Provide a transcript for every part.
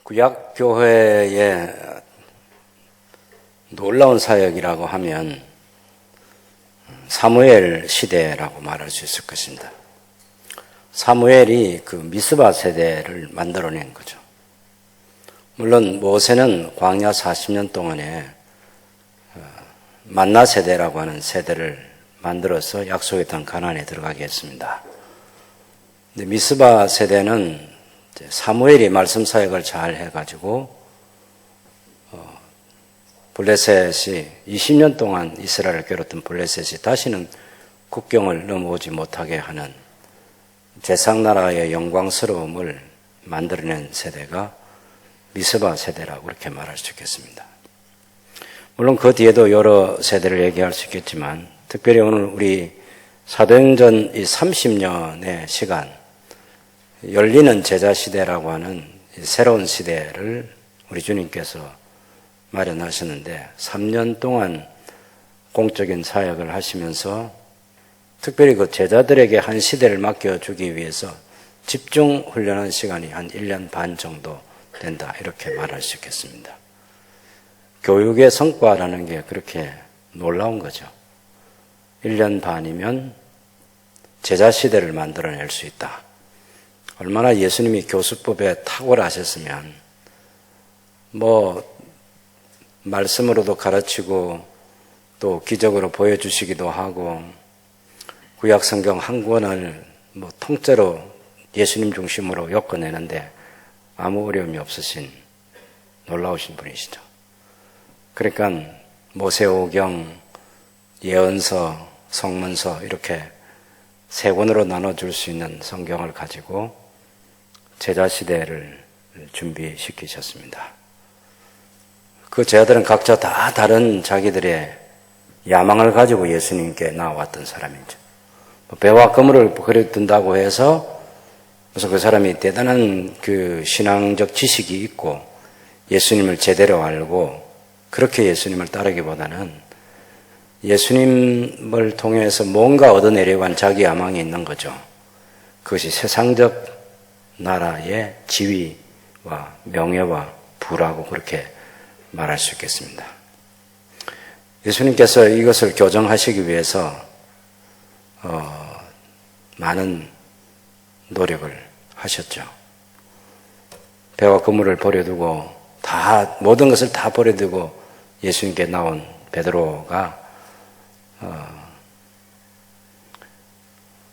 구약교회의 놀라운 사역이라고 하면 사무엘 시대라고 말할 수 있을 것입니다. 사무엘이 그 미스바 세대를 만들어낸 거죠. 물론 모세는 광야 40년 동안에 만나 세대라고 하는 세대를 만들어서 약속의 땅 가나안에 들어가게 했습니다. 근데 미스바 세대는 사무엘이 말씀 사역을 잘 해가지고 블레셋이 20년 동안 이스라엘을 괴롭던 블레셋이 다시는 국경을 넘어오지 못하게 하는 제상나라의 영광스러움을 만들어낸 세대가 미스바 세대라고 그렇게 말할 수 있겠습니다. 물론 그 뒤에도 여러 세대를 얘기할 수 있겠지만 특별히 오늘 우리 사도행전 이 30년의 시간 열리는 제자시대라고 하는 새로운 시대를 우리 주님께서 마련하셨는데 3년 동안 공적인 사역을 하시면서 특별히 그 제자들에게 한 시대를 맡겨주기 위해서 집중 훈련한 시간이 한 1년 반 정도 된다 이렇게 말할 수 있겠습니다. 교육의 성과라는 게 그렇게 놀라운 거죠. 1년 반이면 제자시대를 만들어낼 수 있다. 얼마나 예수님이 교수법에 탁월하셨으면 말씀으로도 가르치고 또 기적으로 보여주시기도 하고 구약 성경 한 권을 통째로 예수님 중심으로 엮어내는데 아무 어려움이 없으신 놀라우신 분이시죠. 그러니까 모세오경, 예언서, 성문서 이렇게 세 권으로 나눠줄 수 있는 성경을 가지고 제자시대를 준비시키셨습니다. 그 제자들은 각자 다 다른 자기들의 야망을 가지고 예수님께 나왔던 사람이죠. 배와 그물을 그려둔다고 해서 그래서 그 사람이 대단한 그 신앙적 지식이 있고 예수님을 제대로 알고 그렇게 예수님을 따르기보다는 예수님을 통해서 뭔가 얻어내려고 한 자기 야망이 있는 거죠. 그것이 세상적 나라의 지위와 명예와 부라고 그렇게 말할 수 있겠습니다. 예수님께서 이것을 교정하시기 위해서 많은 노력을 하셨죠. 배와 그물을 버려두고 모든 것을 다 버려두고 예수님께 나온 베드로가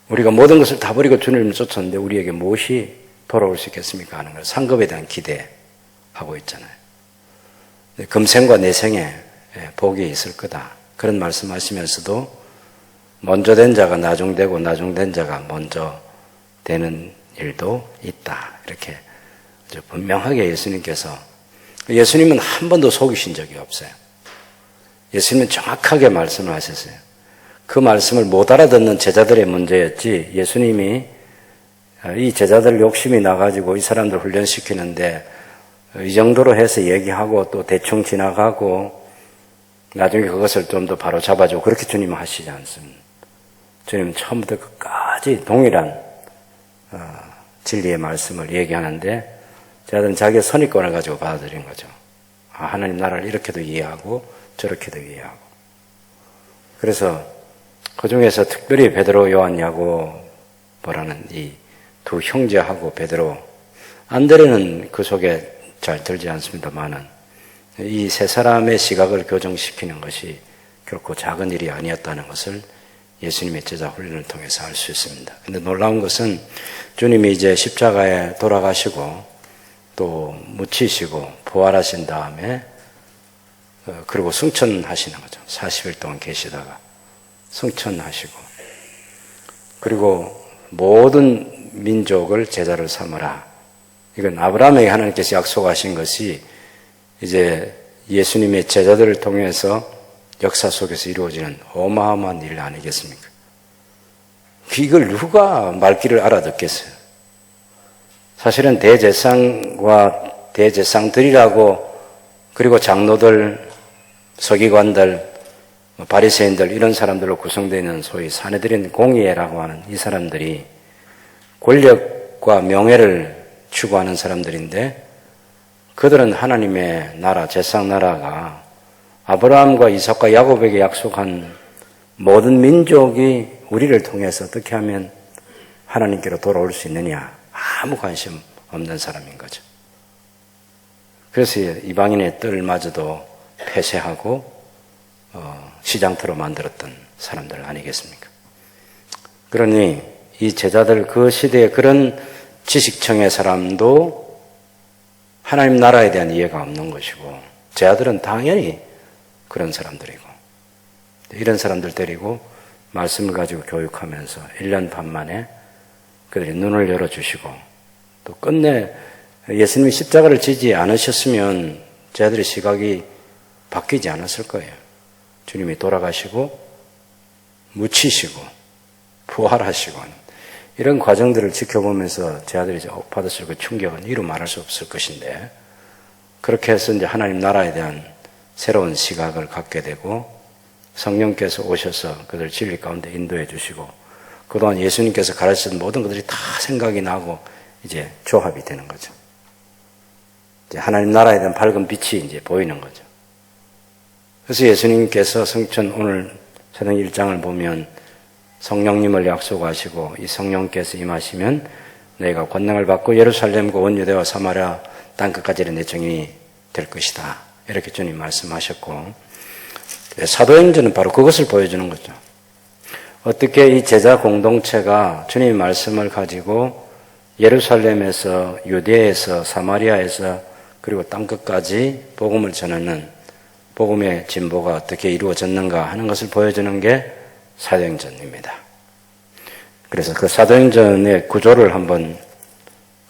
우리가 모든 것을 다 버리고 주님을 쫓았는데 우리에게 무엇이 돌아올 수 있겠습니까? 하는 걸 상급에 대한 기대하고 있잖아요. 금생과 내생에 복이 있을 거다. 그런 말씀하시면서도 먼저 된 자가 나중되고 나중된 자가 먼저 되는 일도 있다. 이렇게 아주 분명하게 예수님은 한 번도 속이신 적이 없어요. 예수님은 정확하게 말씀을 하셨어요. 그 말씀을 못 알아듣는 제자들의 문제였지 예수님이 이 제자들 욕심이 나가지고 이 사람들 훈련시키는데 이 정도로 해서 얘기하고 또 대충 지나가고 나중에 그것을 좀 더 바로 잡아주고 그렇게 주님은 하시지 않습니다. 주님은 처음부터 끝까지 동일한 진리의 말씀을 얘기하는데 제자들은 자기의 선입견을 가지고 받아들인 거죠. 하나님 나라를 이렇게도 이해하고 저렇게도 이해하고 그래서 그 중에서 특별히 베드로, 요한, 야고보라는 이 두 형제하고 베드로, 안드레는 그 속에 잘 들지 않습니다만은 이 세 사람의 시각을 교정시키는 것이 결코 작은 일이 아니었다는 것을 예수님의 제자 훈련을 통해서 알 수 있습니다. 그런데 놀라운 것은 주님이 이제 십자가에 돌아가시고 또 묻히시고 부활하신 다음에 그리고 승천하시는 거죠. 40일 동안 계시다가 승천하시고 그리고 모든 민족을 제자를 삼으라. 이건 아브라함에게 하나님께서 약속하신 것이 이제 예수님의 제자들을 통해서 역사 속에서 이루어지는 어마어마한 일 아니겠습니까? 이걸 누가 말귀를 알아듣겠어요? 사실은 대제사장과 대제사장들이라고 그리고 장로들, 서기관들, 바리새인들 이런 사람들로 구성되어 있는 소위 사내들인 공의회라고 하는 이 사람들이 권력과 명예를 추구하는 사람들인데 그들은 하나님의 나라, 제사장 나라가 아브라함과 이삭과 야곱에게 약속한 모든 민족이 우리를 통해서 어떻게 하면 하나님께로 돌아올 수 있느냐, 아무 관심 없는 사람인 거죠. 그래서 이방인의 뜰마저도 폐쇄하고 시장터로 만들었던 사람들 아니겠습니까? 그러니 이 제자들 그 시대에 그런 지식층의 사람도 하나님 나라에 대한 이해가 없는 것이고, 제자들은 당연히 그런 사람들이고, 이런 사람들 데리고 말씀을 가지고 교육하면서 1년 반 만에 그들이 눈을 열어주시고, 또 끝내 예수님이 십자가를 지지 않으셨으면 제자들의 시각이 바뀌지 않았을 거예요. 주님이 돌아가시고 묻히시고 부활하시고 이런 과정들을 지켜보면서 제자들이 받았을 그 충격은 이루 말할 수 없을 것인데, 그렇게 해서 이제 하나님 나라에 대한 새로운 시각을 갖게 되고, 성령께서 오셔서 그들 진리 가운데 인도해 주시고, 그동안 예수님께서 가르치신 모든 것들이 다 생각이 나고 이제 조합이 되는 거죠. 이제 하나님 나라에 대한 밝은 빛이 이제 보이는 거죠. 그래서 예수님께서 성천 오늘 사도행 1장을 보면 성령님을 약속하시고, 이 성령께서 임하시면 너희가 권능을 받고 예루살렘과 온 유대와 사마리아 땅끝까지 내 증인이 될 것이다, 이렇게 주님 말씀하셨고, 사도행전은 바로 그것을 보여주는 거죠. 어떻게 이 제자 공동체가 주님의 말씀을 가지고 예루살렘에서, 유대에서, 사마리아에서, 그리고 땅끝까지 복음을 전하는 복음의 진보가 어떻게 이루어졌는가 하는 것을 보여주는 게 사도행전입니다. 그래서 그 사도행전의 구조를 한번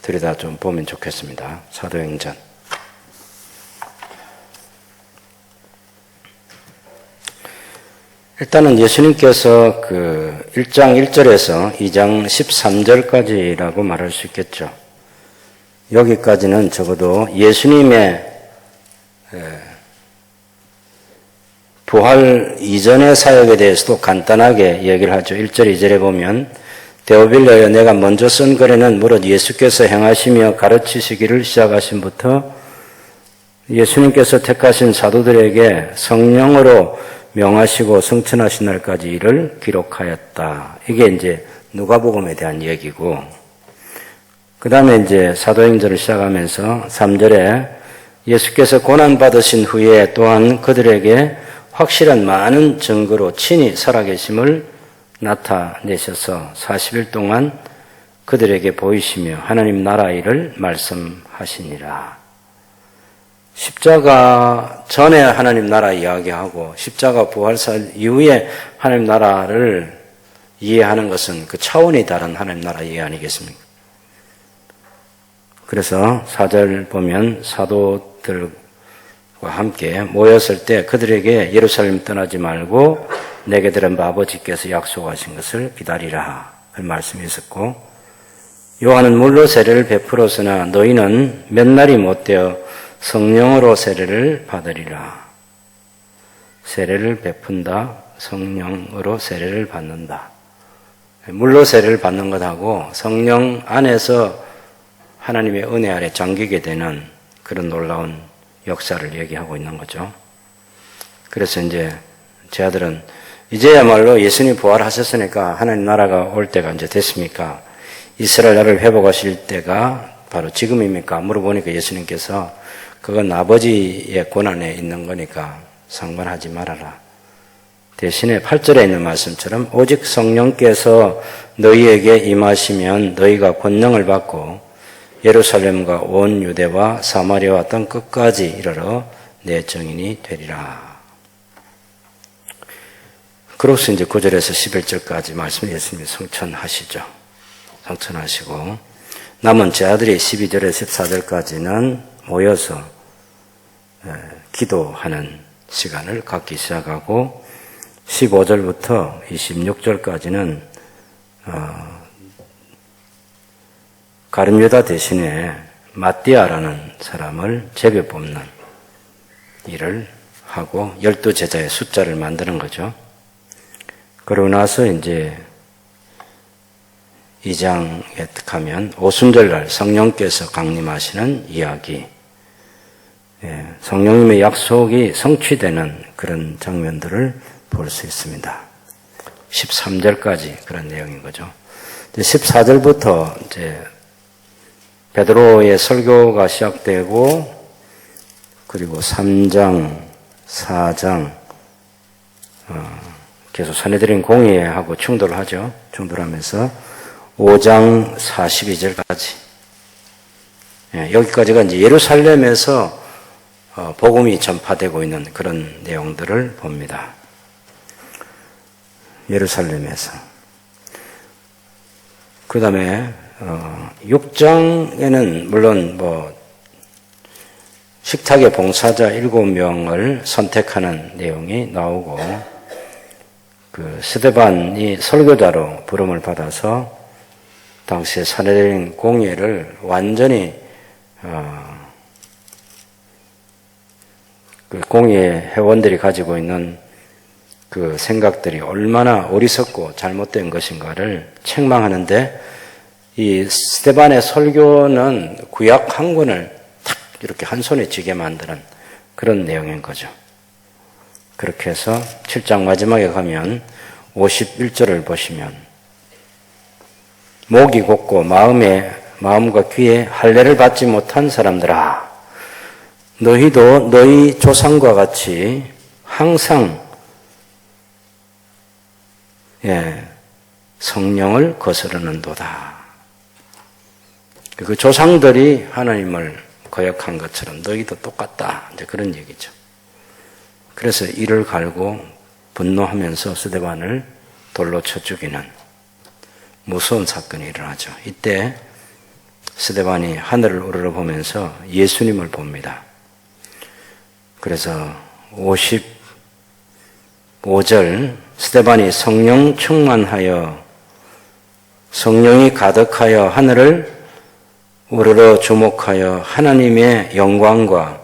들여다 좀 보면 좋겠습니다. 사도행전. 일단은 예수님께서 그 1장 1절에서 2장 13절까지라고 말할 수 있겠죠. 여기까지는 적어도 예수님의 부활 이전의 사역에 대해서도 간단하게 얘기를 하죠. 1절 2절에 보면 데오빌려여 내가 먼저 쓴 글에는 무릇 예수께서 행하시며 가르치시기를 시작하신부터 예수님께서 택하신 사도들에게 성령으로 명하시고 성천하신 날까지 이를 기록하였다. 이게 이제 누가복음에 대한 얘기고, 그 다음에 이제 사도행전을 시작하면서 3절에 예수께서 고난받으신 후에 또한 그들에게 확실한 많은 증거로 친히 살아계심을 나타내셔서 40일 동안 그들에게 보이시며 하나님 나라 일을 말씀하시니라. 십자가 전에 하나님 나라 이야기하고 십자가 부활사 이후에 하나님 나라를 이해하는 것은 그 차원이 다른 하나님 나라 이해 아니겠습니까? 그래서 4절 보면 사도들과 함께 모였을 때 그들에게 예루살렘 떠나지 말고 내게 들은 아버지께서 약속하신 것을 기다리라 그 말씀이 있었고, 요한은 물로 세례를 베풀었으나 너희는 몇 날이 못되어 성령으로 세례를 받으리라. 세례를 베푼다, 성령으로 세례를 받는다. 물로 세례를 받는 것하고 성령 안에서 하나님의 은혜 아래 잠기게 되는 그런 놀라운 역사를 얘기하고 있는 거죠. 그래서 이제 제 아들은 이제야말로 예수님 부활하셨으니까 하나님 나라가 올 때가 이제 됐습니까? 이스라엘 나라를 회복하실 때가 바로 지금입니까? 물어보니까 예수님께서 그건 아버지의 권한에 있는 거니까 상관하지 말아라. 대신에 8절에 있는 말씀처럼 오직 성령께서 너희에게 임하시면 너희가 권능을 받고 예루살렘과 온 유대와 사마리아와 땅 끝까지 이르러 내 증인이 되리라. 그로서 이제 9절에서 11절까지 말씀 예수님이 성천하시죠. 성천하시고 남은 제 아들이 12절에서 14절까지는 모여서 기도하는 시간을 갖기 시작하고 15절부터 26절까지는 가룟유다 대신에 마띠아라는 사람을 제비 뽑는 일을 하고 12제자의 숫자를 만드는 거죠. 그러고 나서 이제 2장에 가면 오순절날 성령께서 강림하시는 이야기, 성령님의 약속이 성취되는 그런 장면들을 볼 수 있습니다. 13절까지 그런 내용인 거죠. 14절부터 이제 베드로의 설교가 시작되고 그리고 3장, 4장 계속 산헤드린 공의하고 충돌하죠. 충돌하면서 5장 42절까지 여기까지가 이제 예루살렘에서 복음이 전파되고 있는 그런 내용들을 봅니다. 예루살렘에서. 그 다음에 6장에는 물론 식탁의 봉사자 7명을 선택하는 내용이 나오고 그 스데반이 설교자로 부름을 받아서 당시에 산헤드린 공회를 완전히 그 공회 회원들이 가지고 있는 그 생각들이 얼마나 어리석고 잘못된 것인가를 책망하는데 이 스데반의 설교는 구약 한 권을 탁 이렇게 한 손에 쥐게 만드는 그런 내용인 거죠. 그렇게 해서 7장 마지막에 가면 51절을 보시면 목이 곧고 마음과 귀에 할례를 받지 못한 사람들아 너희도 너희 조상과 같이 항상 성령을 거스르는도다. 그 조상들이 하나님을 거역한 것처럼 너희도 똑같다. 이제 그런 얘기죠. 그래서 이를 갈고 분노하면서 스데반을 돌로 쳐 죽이는 무서운 사건이 일어나죠. 이때 스데반이 하늘을 우러러보면서 예수님을 봅니다. 그래서 55절 스데반이 성령 충만하여 성령이 가득하여 하늘을 우러러 주목하여 하나님의 영광과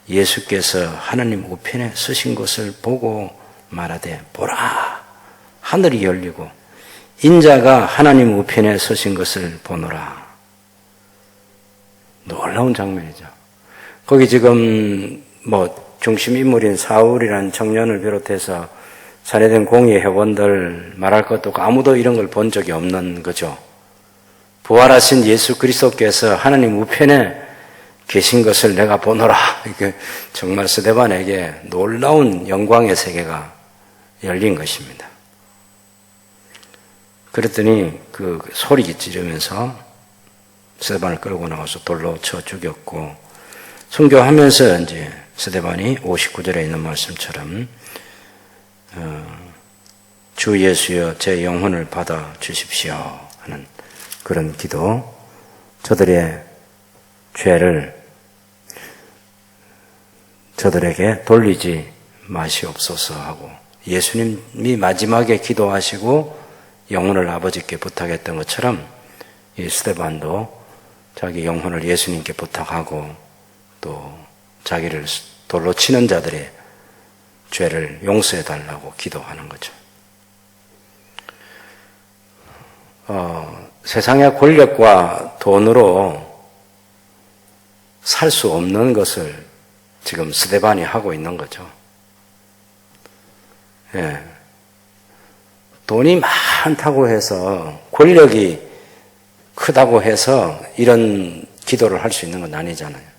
예수께서 하나님 우편에 서신 것을 보고 말하되 보라 하늘이 열리고 인자가 하나님 우편에 서신 것을 보노라. 놀라운 장면이죠. 거기 지금 중심 인물인 사울이라는 청년을 비롯해서 산헤드린 공의 회원들 말할 것도 없고 아무도 이런 걸 본 적이 없는 거죠. 부활하신 예수 그리스도께서 하나님 우편에 계신 것을 내가 보노라. 이게 정말 스데반에게 놀라운 영광의 세계가 열린 것입니다. 그랬더니 그 소리 지르면서 스데반을 끌고 나와서 돌로 쳐 죽였고 순교하면서 이제 스데반이 59절에 있는 말씀처럼 주 예수여 제 영혼을 받아 주십시오 하는 그런 기도, 저들의 죄를 저들에게 돌리지 마시옵소서 하고 예수님이 마지막에 기도하시고 영혼을 아버지께 부탁했던 것처럼 이 스데반도 자기 영혼을 예수님께 부탁하고 또 자기를 돌로 치는 자들의 죄를 용서해 달라고 기도하는 거죠. 세상의 권력과 돈으로 살 수 없는 것을 지금 스데반이 하고 있는 거죠. 돈이 많다고 해서 권력이 크다고 해서 이런 기도를 할 수 있는 건 아니잖아요.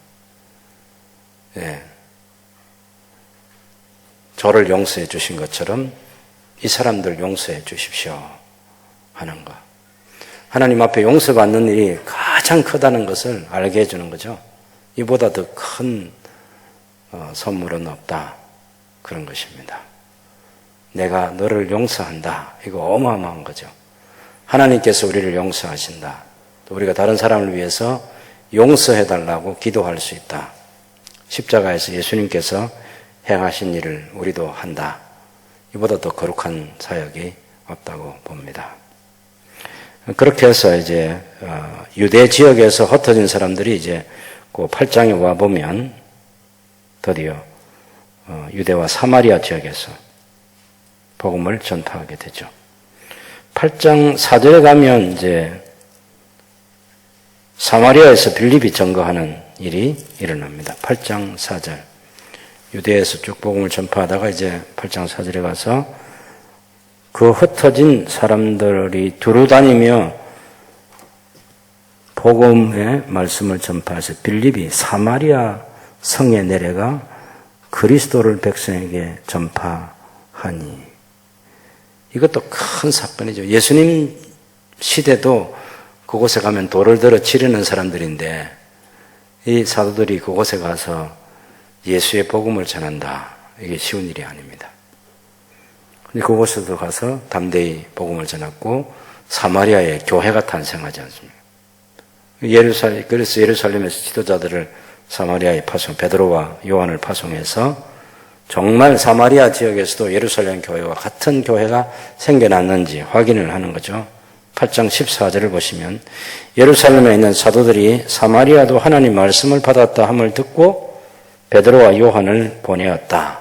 저를 용서해 주신 것처럼 이 사람들 용서해 주십시오 하는 거. 하나님 앞에 용서받는 일이 가장 크다는 것을 알게 해주는 거죠. 이보다 더 큰 선물은 없다. 그런 것입니다. 내가 너를 용서한다. 이거 어마어마한 거죠. 하나님께서 우리를 용서하신다. 또 우리가 다른 사람을 위해서 용서해달라고 기도할 수 있다. 십자가에서 예수님께서 행하신 일을 우리도 한다. 이보다 더 거룩한 사역이 없다고 봅니다. 그렇게 해서 이제 유대 지역에서 흩어진 사람들이 이제 그 8장에 와 보면 드디어 유대와 사마리아 지역에서 복음을 전파하게 되죠. 8장 4절에 가면 이제 사마리아에서 빌립이 증거하는 일이 일어납니다. 8장 4절. 유대에서 쭉 복음을 전파하다가 이제 8장 4절에 가서 그 흩어진 사람들이 두루 다니며 복음의 말씀을 전파해서 빌립이 사마리아 성에 내려가 그리스도를 백성에게 전파하니. 이것도 큰 사건이죠. 예수님 시대도 그곳에 가면 돌을 들어 치르는 사람들인데 이 사도들이 그곳에 가서 예수의 복음을 전한다. 이게 쉬운 일이 아닙니다. 근데 그곳에도 가서 담대히 복음을 전했고 사마리아에 교회가 탄생하지 않습니까? 그래서 예루살렘에서 지도자들을 사마리아에 베드로와 요한을 파송해서 정말 사마리아 지역에서도 예루살렘 교회와 같은 교회가 생겨났는지 확인을 하는 거죠. 8장 14절을 보시면 예루살렘에 있는 사도들이 사마리아도 하나님 말씀을 받았다 함을 듣고 베드로와 요한을 보내었다.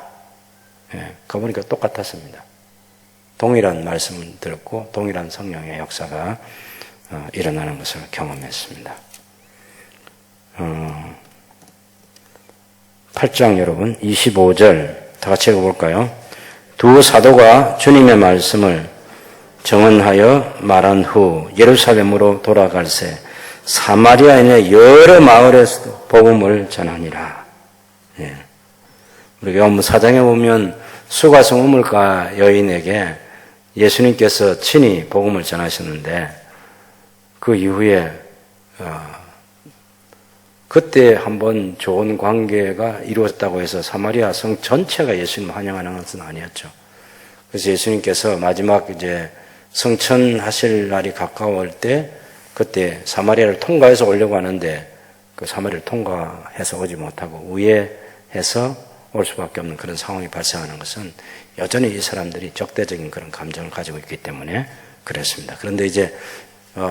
가보니까 똑같았습니다. 동일한 말씀을 들었고 동일한 성령의 역사가 일어나는 것을 경험했습니다. 8장 여러분 25절 다 같이 읽어볼까요? 두 사도가 주님의 말씀을 정언하여 말한 후 예루살렘으로 돌아갈새 사마리아에 있는 여러 마을에서도 복음을 전하니라. 우리가 요한복음 4장에 보면 수가성 우물가 여인에게 예수님께서 친히 복음을 전하셨는데 그 이후에 그때 한번 좋은 관계가 이루어졌다고 해서 사마리아 성 전체가 예수님 환영하는 것은 아니었죠. 그래서 예수님께서 마지막 이제 성천하실 날이 가까울 때 그때 사마리아를 통과해서 오려고 하는데 그 사마리아를 통과해서 오지 못하고 우회해서 올 수밖에 없는 그런 상황이 발생하는 것은 여전히 이 사람들이 적대적인 그런 감정을 가지고 있기 때문에 그랬습니다. 그런데 이제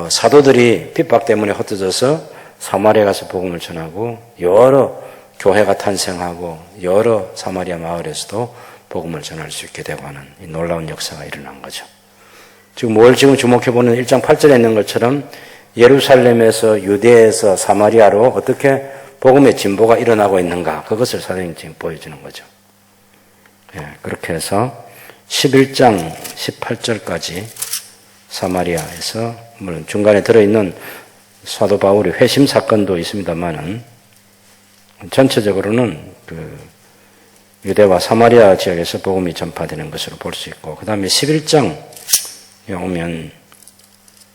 사도들이 핍박 때문에 흩어져서 사마리아 가서 복음을 전하고 여러 교회가 탄생하고 여러 사마리아 마을에서도 복음을 전할 수 있게 되고 하는 이 놀라운 역사가 일어난 거죠. 지금 주목해보는 1장 8절에 있는 것처럼 예루살렘에서 유대에서 사마리아로 어떻게 복음의 진보가 일어나고 있는가 그것을 사도행전이 지금 보여주는 거죠. 그렇게 해서 11장 18절까지 사마리아에서 물론 중간에 들어있는 사도 바울의 회심 사건도 있습니다만은 전체적으로는 그 유대와 사마리아 지역에서 복음이 전파되는 것으로 볼 수 있고 그 다음에 11장에 오면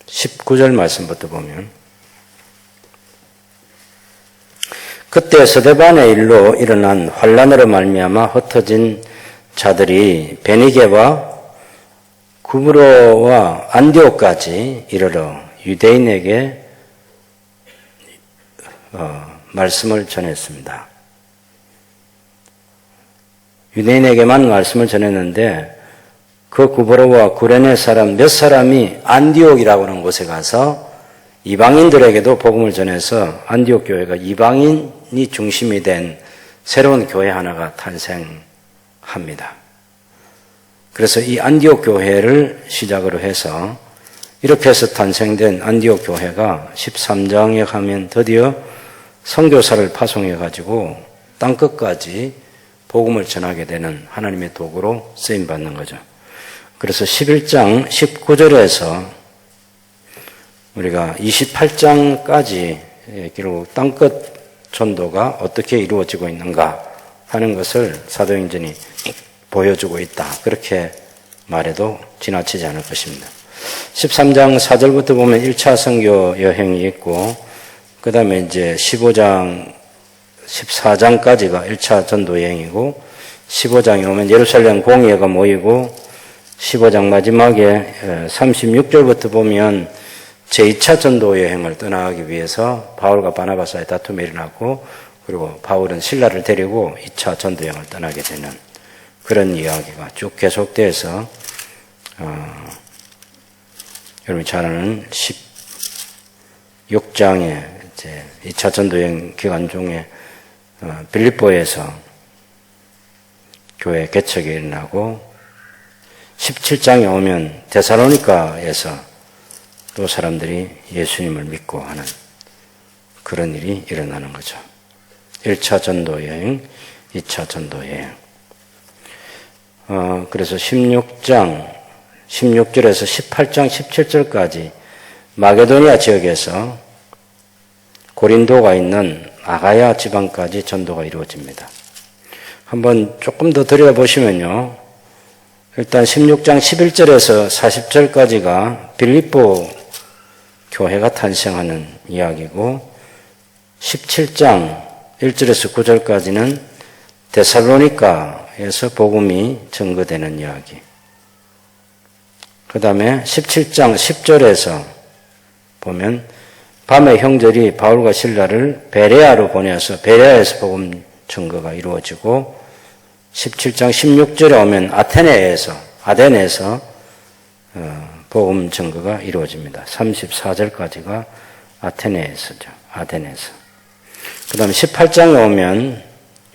19절 말씀부터 보면 그때 스데반의 일로 일어난 환란으로 말미암아 흩어진 자들이 베니게와 구브로와 안디옥까지 이르러 유대인에게 말씀을 전했습니다. 유대인에게만 말씀을 전했는데 그 구브로와 구레네 사람 몇 사람이 안디옥이라고 하는 곳에 가서 이방인들에게도 복음을 전해서 안디옥 교회가 이방인이 중심이 된 새로운 교회 하나가 탄생합니다. 그래서 이 안디옥 교회를 시작으로 해서 이렇게 해서 탄생된 안디옥 교회가 13장에 가면 드디어 선교사를 파송해 가지고 땅끝까지 복음을 전하게 되는 하나님의 도구로 쓰임 받는 거죠. 그래서 11장 19절에서 우리가 28장까지 결국 땅끝 전도가 어떻게 이루어지고 있는가 하는 것을 사도행전이 보여주고 있다. 그렇게 말해도 지나치지 않을 것입니다. 13장 4절부터 보면 1차 선교 여행이 있고 그 다음에 이제 15장 14장까지가 1차 전도 여행이고 15장에 오면 예루살렘 공회가 모이고 15장 마지막에 36절부터 보면 제2차 전도 여행을 떠나기 위해서 바울과 바나바사의 다툼이 일어났고 그리고 바울은 신라를 데리고 2차 전도 여행을 떠나게 되는 그런 이야기가 쭉 계속돼서 여러분이 잘 아는 16장에 이제 2차 전도 여행 기간 중에 빌립보에서 교회 개척이 일어나고 17장에 오면 데살로니가에서 또 사람들이 예수님을 믿고 하는 그런 일이 일어나는 거죠. 1차 전도 여행, 2차 전도 여행. 그래서 16절에서 18장 17절까지 마게도니아 지역에서 고린도가 있는 아가야 지방까지 전도가 이루어집니다. 한번 조금 더 들여다보시면요. 일단 16장 11절에서 40절까지가 빌립보 교회가 탄생하는 이야기고 17장 1절에서 9절까지는 데살로니가에서 복음이 증거되는 이야기. 그 다음에 17장 10절에서 보면 밤에 형제들이 바울과 실라를 베레아로 보내어서 베레아에서 복음 증거가 이루어지고 17장 16절에 오면 아데네에서 복음 증거가 이루어집니다. 34절까지가 아데네에서. 그 다음에 18장에 오면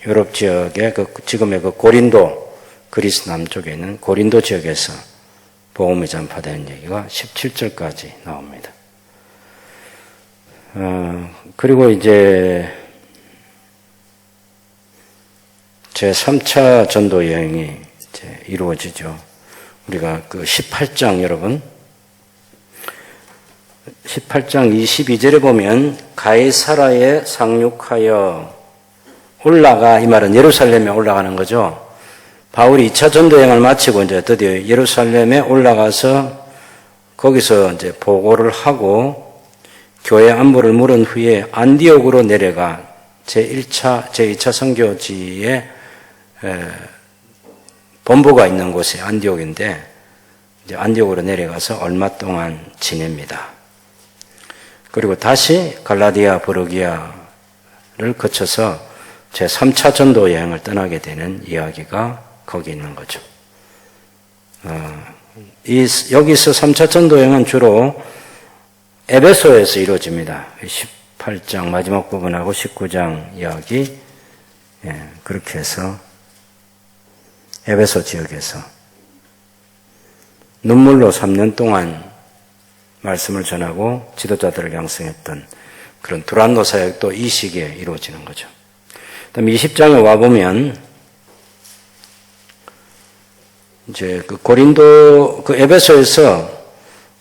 유럽 지역의 지금의 고린도, 그리스 남쪽에 있는 고린도 지역에서 복음이 전파되는 얘기가 17절까지 나옵니다. 그리고 이제 제 3차 전도 여행이 이제 이루어지죠. 우리가 그 18장 여러분, 18장 22절에 보면 가이사라에 상륙하여 올라가, 이 말은 예루살렘에 올라가는 거죠. 바울이 2차 전도 여행을 마치고 이제 드디어 예루살렘에 올라가서 거기서 이제 보고를 하고 교회 안부를 물은 후에 안디옥으로 내려가 제2차 선교지에 본부가 있는 곳이 안디옥인데 이제 안디옥으로 내려가서 얼마 동안 지냅니다. 그리고 다시 갈라디아, 브르기아를 거쳐서 제3차 전도 여행을 떠나게 되는 이야기가 거기 있는 거죠. 여기서 3차 전도 여행은 주로 에베소에서 이루어집니다. 18장 마지막 부분하고 19장 이야기, 그렇게 해서 에베소 지역에서 눈물로 3년 동안 말씀을 전하고 지도자들을 양성했던 그런 두란노 사역도 이 시기에 이루어지는 거죠. 그다음 20장에 와보면 이제 그 고린도, 에베소에서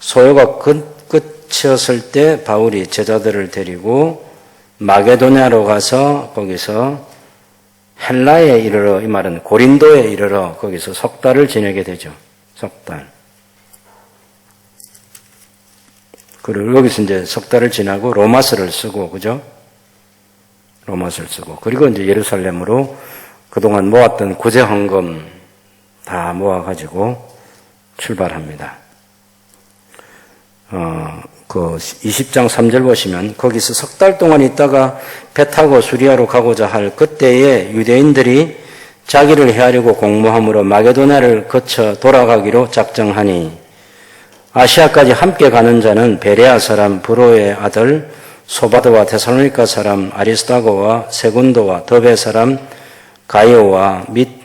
소요가 끝이었을 때 바울이 제자들을 데리고 마게도냐로 가서 거기서 헬라에 이르러, 이 말은 고린도에 이르러 거기서 석 달을 지내게 되죠. 석 달. 그리고 여기서 이제 석 달을 지나고 로마서를 쓰고, 그죠? 로마서를 쓰고, 그리고 이제 예루살렘으로 그동안 모았던 구제 헌금 다 모아가지고 출발합니다. 그 20장 3절 보시면 거기서 석 달 동안 있다가 배 타고 수리아로 가고자 할 그때에 유대인들이 자기를 헤아리고 공모함으로 마게도냐를 거쳐 돌아가기로 작정하니 아시아까지 함께 가는 자는 베레아 사람 브로의 아들 소바드와 데살로니가 사람 아리스다고와 세군도와 더베 사람 가이오와 및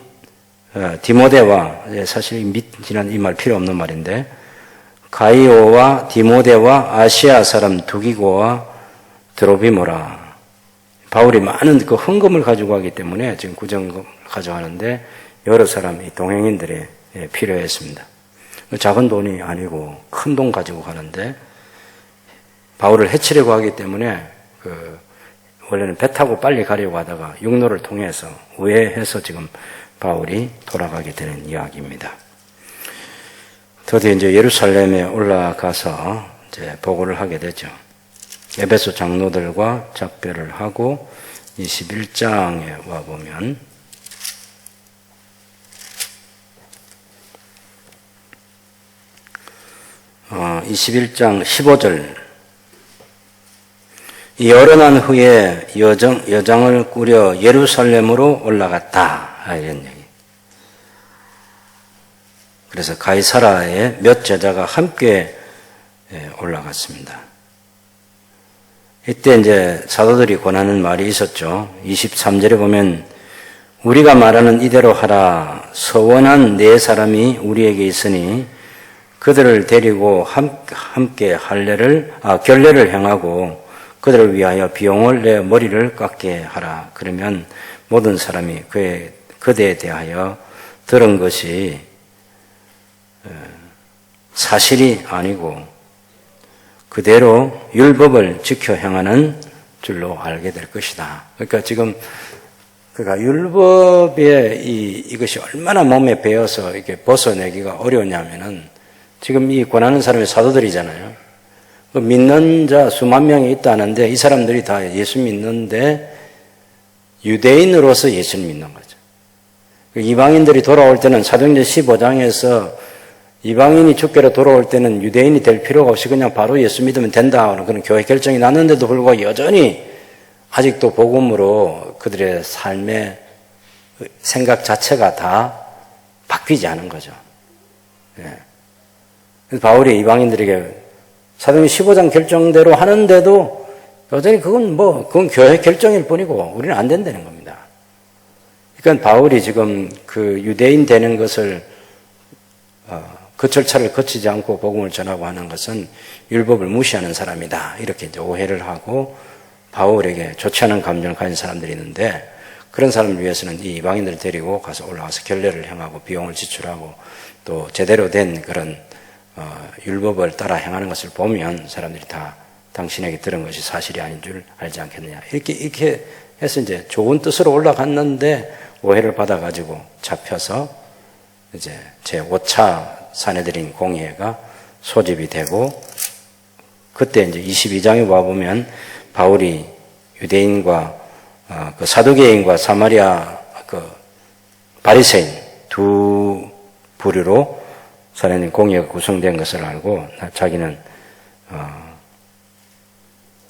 디모데와, 사실 이 말 필요 없는 말인데, 가이오와 디모데와 아시아 사람 두기고와 드로비모라. 바울이 많은 그 헌금을 가지고 가기 때문에 지금 구정금을 가져가는데 여러 사람이 동행인들이 필요했습니다. 작은 돈이 아니고 큰 돈 가지고 가는데 바울을 해치려고 하기 때문에 원래는 배 타고 빨리 가려고 하다가 육로를 통해서 우회해서 지금 바울이 돌아가게 되는 이야기입니다. 드디어 이제 예루살렘에 올라가서 이제 보고를 하게 되죠. 에베소 장로들과 작별을 하고 21장에 와 보면 21장 15절 열어난 후에 여장을 꾸려 예루살렘으로 올라갔다. 이런 얘기. 그래서 가이사라에 몇 제자가 함께 올라갔습니다. 이때 이제 사도들이 권하는 말이 있었죠. 23절에 보면 우리가 말하는 이대로 하라. 서원한 네 사람이 우리에게 있으니 그들을 데리고 함께 결례를 행하고 그들을 위하여 비용을 내 머리를 깎게 하라. 그러면 모든 사람이 그대에 대하여 들은 것이 사실이 아니고 그대로 율법을 지켜 행하는 줄로 알게 될 것이다. 그러니까 지금 그러니까 율법의 이것이 얼마나 몸에 배어서 이렇게 벗어내기가 어려웠냐면은 지금 이 권하는 사람이 사도들이잖아요. 믿는 자 수만 명이 있다는데 이 사람들이 다 예수 믿는데 유대인으로서 예수를 믿는 거죠. 이방인들이 돌아올 때는 사도행전 15장에서 이방인이 주께로 돌아올 때는 유대인이 될 필요가 없이 그냥 바로 예수 믿으면 된다 하는 그런 교회 결정이 났는데도 불구하고 여전히 아직도 복음으로 그들의 삶의 생각 자체가 다 바뀌지 않은 거죠. 그래서 바울이 이방인들에게 사도행전 15장 결정대로 하는데도 여전히 그건 교회 결정일 뿐이고 우리는 안 된다는 겁니다. 그러니까 바울이 지금 그 유대인 되는 것을 그 절차를 거치지 않고 복음을 전하고 하는 것은 율법을 무시하는 사람이다. 이렇게 이제 오해를 하고 바울에게 좋지 않은 감정을 가진 사람들이 있는데 그런 사람을 위해서는 이 이방인들을 데리고 가서 올라가서 결례를 행하고 비용을 지출하고 또 제대로 된 그런 율법을 따라 행하는 것을 보면 사람들이 다 당신에게 들은 것이 사실이 아닌 줄 알지 않겠느냐. 이렇게 해서 이제 좋은 뜻으로 올라갔는데 오해를 받아가지고 잡혀서 이제 제5차 사내들인 공회가 소집이 되고 그때 이제 22장에 와보면 바울이 유대인과 그 사두개인과 사마리아 그 바리새인 두 부류로 사내들 공회가 구성된 것을 알고 자기는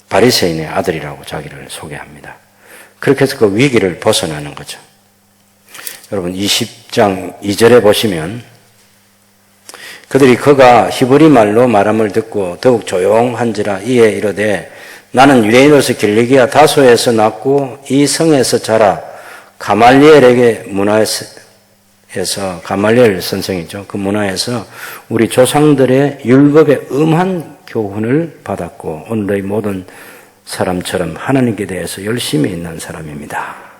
바리새인의 아들이라고 자기를 소개합니다. 그렇게 해서 그 위기를 벗어나는 거죠. 여러분 20장 2절에 보시면 그들이 그가 히브리 말로 말함을 듣고 더욱 조용한지라 이에 이르되 나는 유대인으로서 길리기아 다소에서 났고 이 성에서 자라 가말리엘에게 문화에서 가말리엘 선생이죠. 그 문화에서 우리 조상들의 율법의 음한 교훈을 받았고 오늘의 모든 사람처럼 하나님께 대해서 열심히 있는 사람입니다.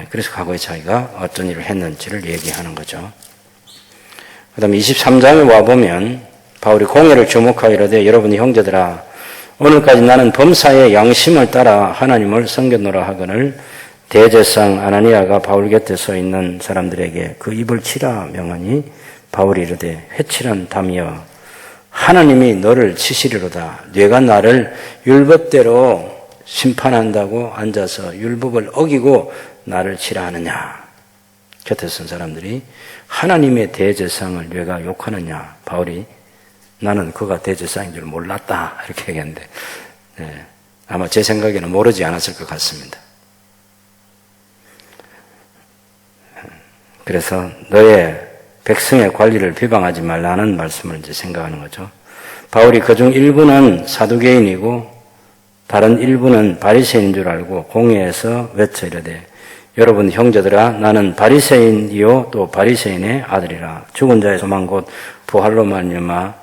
그래서 과거에 자기가 어떤 일을 했는지를 얘기하는 거죠. 그 다음에 23장에 와보면 바울이 공회를 주목하여 이르되 여러분이 형제들아 오늘까지 나는 범사의 양심을 따라 하나님을 섬겼노라 하거늘 대제사장 아나니아가 바울 곁에 서 있는 사람들에게 그 입을 치라 명하니 바울이 이르되 회칠한 담이여 하나님이 너를 치시리로다. 네가 나를 율법대로 심판한다고 앉아서 율법을 어기고 나를 치라 하느냐. 곁에 선 사람들이 하나님의 대제사장을 네가 욕하느냐. 바울이 나는 그가 대제사장인 줄 몰랐다 이렇게 얘기했는데 아마 제 생각에는 모르지 않았을 것 같습니다. 그래서 너의 백성의 관리를 비방하지 말라는 말씀을 이제 생각하는 거죠. 바울이 그중 일부는 사두개인이고 다른 일부는 바리새인인 줄 알고 공회에서 외쳐 이르되 여러분 형제들아 나는 바리새인이요 또 바리새인의 아들이라. 죽은 자의 소망 곧 부활로 말미암아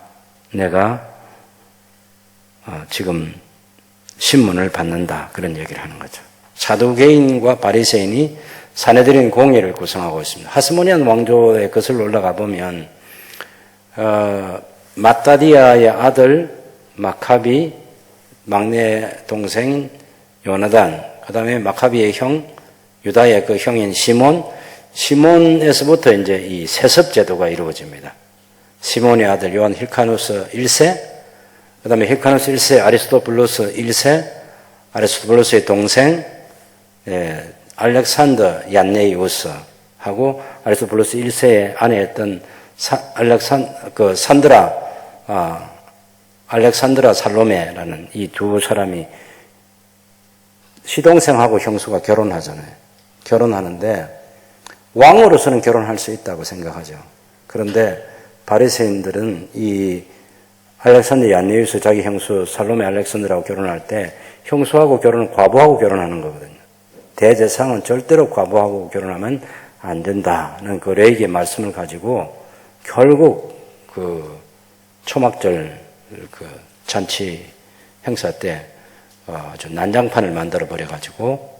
내가 지금 신문을 받는다. 그런 얘기를 하는 거죠. 사두개인과 바리새인이 사내들인 공회를 구성하고 있습니다. 하스모니안 왕조의 것을 올라가 보면 마따디아의 아들 마카비, 막내 동생 요나단, 그 다음에 마카비의 형 유다의 그 형인 시몬에서부터 이제 이 세습 제도가 이루어집니다. 시몬의 아들 요한 힐카누스 1세, 그 다음에 힐카누스 1세 아리스토블루스 1세, 아리스토블루스의 동생 알렉산더 얀네이우스하고 아리스토블루스 1세의 아내였던 알렉산드라 살로메라는 이 두 사람이 시동생하고 형수가 결혼하잖아요. 결혼하는데 왕으로서는 결혼할 수 있다고 생각하죠. 그런데 바리새인들은 이 알렉산더 얀네이우스 자기 형수 살로메 알렉산드라고 결혼할 때 형수하고 과부하고 결혼하는 거거든요. 대제사장은 절대로 과부하고 결혼하면 안 된다는 그 레이기의 말씀을 가지고 결국 그 초막절 그 잔치 행사 때 아주 난장판을 만들어 버려가지고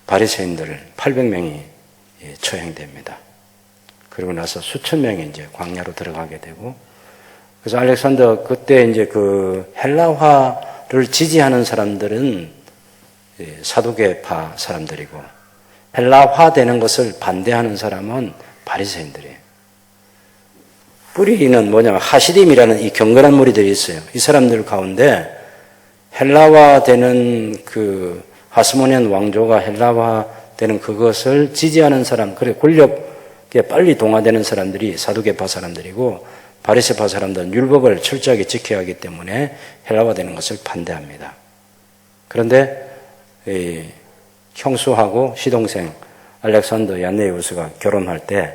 바리새인들 800명이 처형됩니다. 그리고 나서 수천 명이 이제 광야로 들어가게 되고, 그래서 알렉산더 그때 이제 그 헬라화를 지지하는 사람들은 사두개파 사람들이고, 헬라화 되는 것을 반대하는 사람은 바리새인들이에요. 뿌리는 뭐냐면 하시딤이라는 이 경건한 무리들이 있어요. 이 사람들 가운데 헬라화 되는 그 하스모니안 왕조가 헬라화 되는 그것을 지지하는 사람, 그래 권력에 빨리 동화되는 사람들이 사두개파 사람들이고, 바리새파 사람들은 율법을 철저하게 지켜야 하기 때문에 헬라화 되는 것을 반대합니다. 그런데 형수하고 시동생 알렉산더 얀네우스가 결혼할 때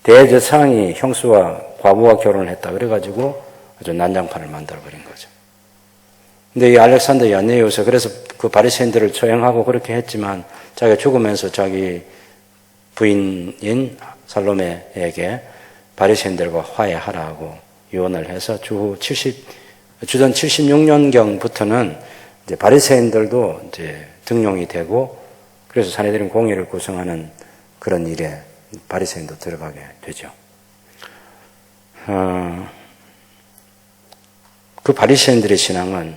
대제사장이 형수와 과부와 결혼을 했다 그래가지고 아주 난장판을 만들어버린 거죠. 근데 이 알렉산더 얀네우스 그래서 그 바리새인들을 처형하고 그렇게 했지만 자기가 죽으면서 자기 부인인 살로메에게 바리새인들과 화해하라고 유언을 해서 주전 76년경부터는 이제 바리새인들도 이제 등용이 되고, 그래서 사내들은 공의를 구성하는 그런 일에 바리새인도 들어가게 되죠. 그 바리새인들의 신앙은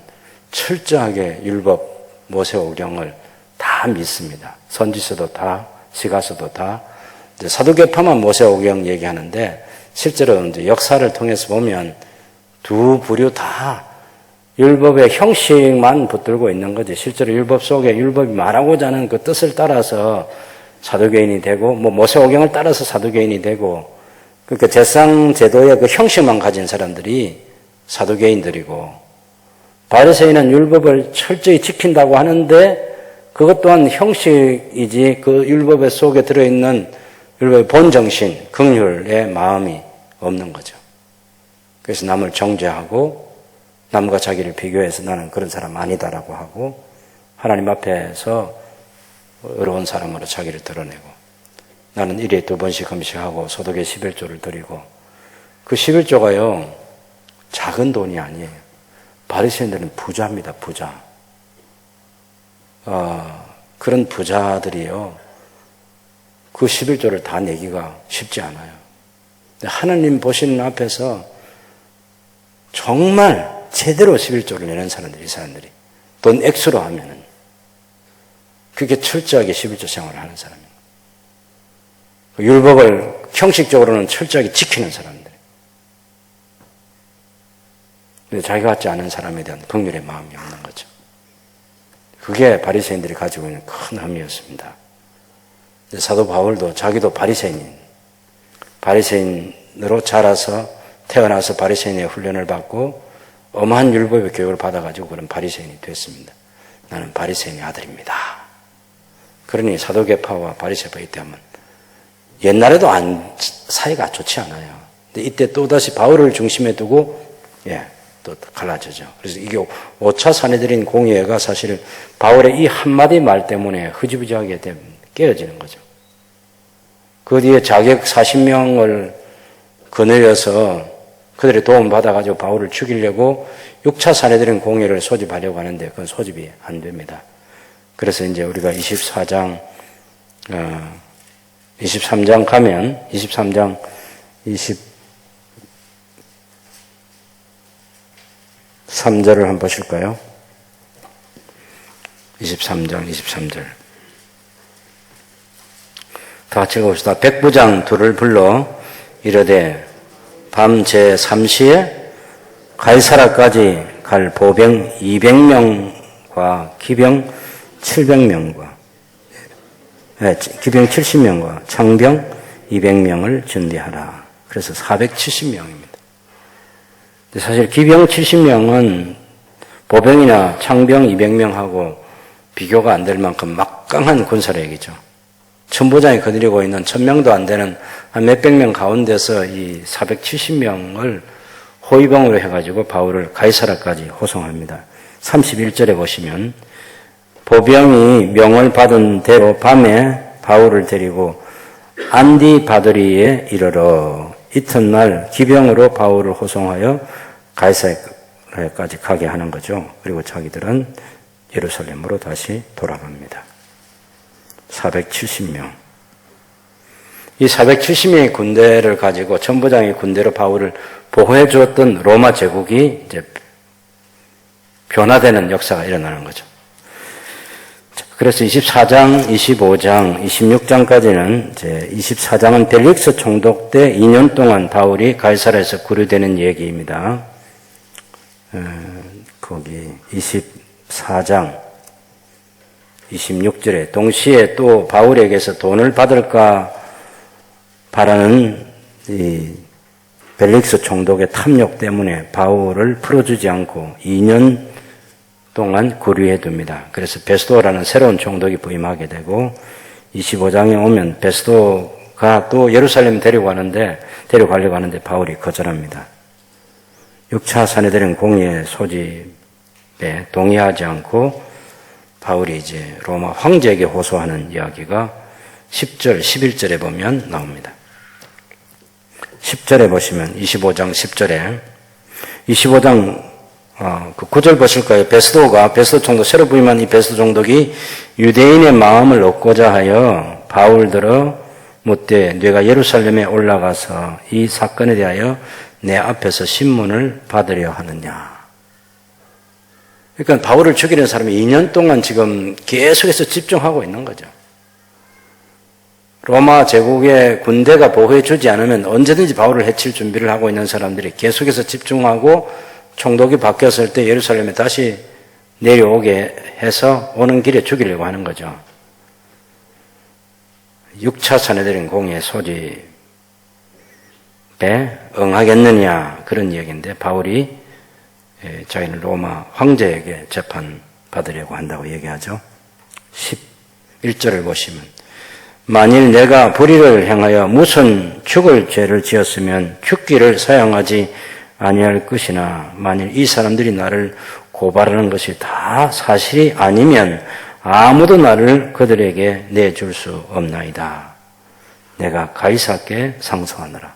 철저하게 율법 모세오경을 다 믿습니다. 선지서도 다, 시가서도 다. 사두개파만 모세오경 얘기하는데 실제로 이제 역사를 통해서 보면 두 부류 다 율법의 형식만 붙들고 있는 거지. 실제로 율법 속에 율법이 말하고자 하는 그 뜻을 따라서 사두개인이 되고, 뭐 모세오경을 따라서 사두개인이 되고, 그러니까 제상 제도의 그 형식만 가진 사람들이 사두개인들이고, 바리새인은 율법을 철저히 지킨다고 하는데 그것 또한 형식이지 그 율법의 속에 들어있는 율법의 본정신, 긍휼의 마음이 없는 거죠. 그래서 남을 정죄하고 남과 자기를 비교해서 나는 그런 사람 아니다라고 하고, 하나님 앞에서 어려운 사람으로 자기를 드러내고, 나는 일에 2번씩 금식하고 소득의 11조를 드리고, 그 11조가요 작은 돈이 아니에요. 바리새인들은 부자입니다. 부자. 그런 부자들이요 그 11조를 다 내기가 쉽지 않아요. 하나님 보시는 앞에서 정말 제대로 11조를 내는 사람들이, 이 사람들이 돈 액수로 하면은 그게 철저하게 11조 생활을 하는 사람입니다. 율법을 형식적으로는 철저하게 지키는 사람들. 근데 자기가 같지 않은 사람에 대한 긍휼의 마음이 없는 거죠. 그게 바리새인들이 가지고 있는 큰 흠이었습니다. 사도 바울도 자기도 바리새인으로 자라서 태어나서 바리새인의 훈련을 받고 엄한 율법의 교육을 받아가지고 그런 바리새인이 됐습니다. 나는 바리새인의 아들입니다. 그러니 사도계파와 바리새파 이때하면 옛날에도 사이가 좋지 않아요. 근데 이때 또다시 바울을 중심에 두고 또 갈라지죠. 그래서 이게 5차 사내들인 공의회가 사실 바울의 이 한마디 말 때문에 흐지부지하게 깨어지는 거죠. 그 뒤에 자객 40명을 거느려서 그들의 도움을 받아가지고 바울을 죽이려고 6차 사내들인 공의회를 소집하려고 하는데 그건 소집이 안 됩니다. 그래서 이제 우리가 23장 가면 23장 23절을 한번 보실까요? 23절. 다 같이 읽어봅시다. 백부장 둘을 불러 이르되 밤 제3시에 갈사라까지 갈 보병 200명과 기병 700명과 기병 70명과 창병 200명을 준비하라. 그래서 470명입니다. 사실 기병 70명은 보병이나 창병 200명하고 비교가 안 될 만큼 막강한 군사력이죠. 천부장이 거느리고 있는 1000명도 안 되는 한 몇백 명 가운데서 이 470명을 호위병으로 해가지고 바울을 가이사라까지 호송합니다. 31절에 보시면 보병이 명을 받은 대로 밤에 바울을 데리고 안디바드리에 이르러 이튿날 기병으로 바울을 호송하여 가이사라에 베스도라까지 가게 하는 거죠. 그리고 자기들은 예루살렘으로 다시 돌아갑니다. 470명. 이 470명의 군대를 가지고 천부장의 군대로 바울을 보호해 주었던 로마 제국이 이제 변화되는 역사가 일어나는 거죠. 그래서 24장, 25장, 26장까지는 이제 24장은 벨릭스 총독 때 2년 동안 바울이 가이사랴에서 구류되는 얘기입니다. 거기 24장 26절에 동시에 또 바울에게서 돈을 받을까 바라는 이 벨릭스 총독의 탐욕 때문에 바울을 풀어주지 않고 2년 동안 구류해 둡니다. 그래서 베스도라는 새로운 총독이 부임하게 되고 25장에 오면 베스도가 또 예루살렘 데려가려고 하는데 바울이 거절합니다. 6차 사내들은 공의의 소집에 동의하지 않고 바울이 이제 로마 황제에게 호소하는 이야기가 10절, 11절에 보면 나옵니다. 10절에 보시면 25장 10절에 25장 그 9절 보실까요? 베스도 총독, 새로 부임한 이 베스도 총독이 유대인의 마음을 얻고자 하여 바울들어 묻되 네가 예루살렘에 올라가서 이 사건에 대하여 내 앞에서 신문을 받으려 하느냐. 그러니까 바울을 죽이는 사람이 2년 동안 지금 계속해서 집중하고 있는 거죠. 로마 제국의 군대가 보호해 주지 않으면 언제든지 바울을 해칠 준비를 하고 있는 사람들이 계속해서 집중하고 총독이 바뀌었을 때 예루살렘에 다시 내려오게 해서 오는 길에 죽이려고 하는 거죠. 6차 사내들인 공의의 소집에 응하겠느냐 그런 이야기인데 바울이 자기는 로마 황제에게 재판받으려고 한다고 얘기하죠. 11절을 보시면 만일 내가 불의를 행하여 무슨 죽을 죄를 지었으면 죽기를 사양하지 아니할 것이나 만일 이 사람들이 나를 고발하는 것이 다 사실이 아니면 아무도 나를 그들에게 내줄 수 없나이다. 내가 가이사께 상소하느라.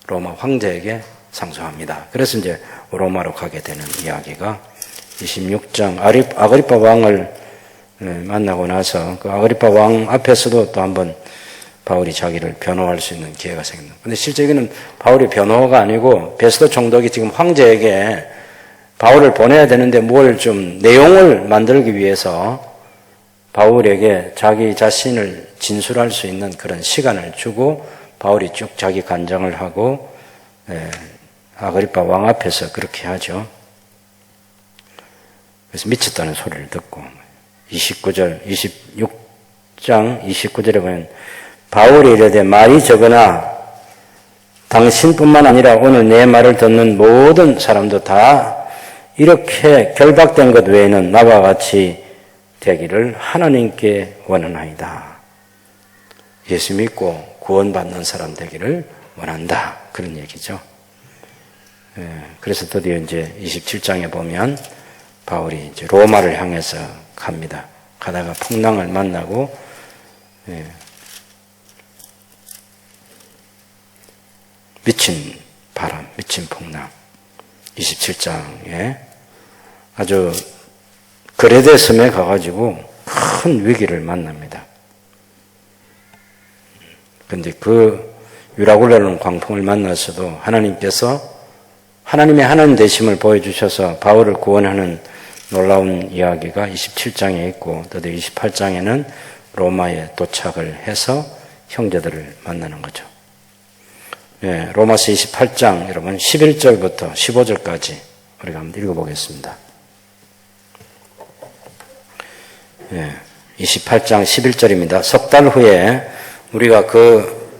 로마 황제에게 상소합니다. 그래서 이제 로마로 가게 되는 이야기가 26장 아그리파 왕을 만나고 나서 그 아그리파 왕 앞에서도 또 한번 바울이 자기를 변호할 수 있는 기회가 생깁니다. 근데 실제 이거는 바울이 변호가 아니고 베스도 총독이 지금 황제에게 바울을 보내야 되는데 뭘 좀 내용을 만들기 위해서 바울에게 자기 자신을 진술할 수 있는 그런 시간을 주고 바울이 쭉 자기 간증을 하고 아그리파 왕 앞에서 그렇게 하죠. 그래서 미쳤다는 소리를 듣고 26장 29절에 보면 바울이 이르되 말이 적으나 당신뿐만 아니라 오늘 내 말을 듣는 모든 사람도 다 이렇게 결박된 것 외에는 나와 같이 되기를 하나님께 원하나이다. 예수 믿고 구원받는 사람 되기를 원한다. 그런 얘기죠. 그래서 드디어 이제 27장에 보면 바울이 이제 로마를 향해서 갑니다. 가다가 풍랑을 만나고 미친 바람, 미친 풍랑 27장에 아주 그레데 섬에 가가지고 큰 위기를 만납니다. 그런데 그 유라굴라는 광풍을 만나서도 하나님께서 하나님의 하나님 되심을 보여주셔서 바울을 구원하는 놀라운 이야기가 27장에 있고 또 28장에는 로마에 도착을 해서 형제들을 만나는 거죠. 로마서 28장 여러분 11절부터 15절까지 우리가 한번 읽어보겠습니다. 28장 11절입니다. 석 달 후에 우리가 그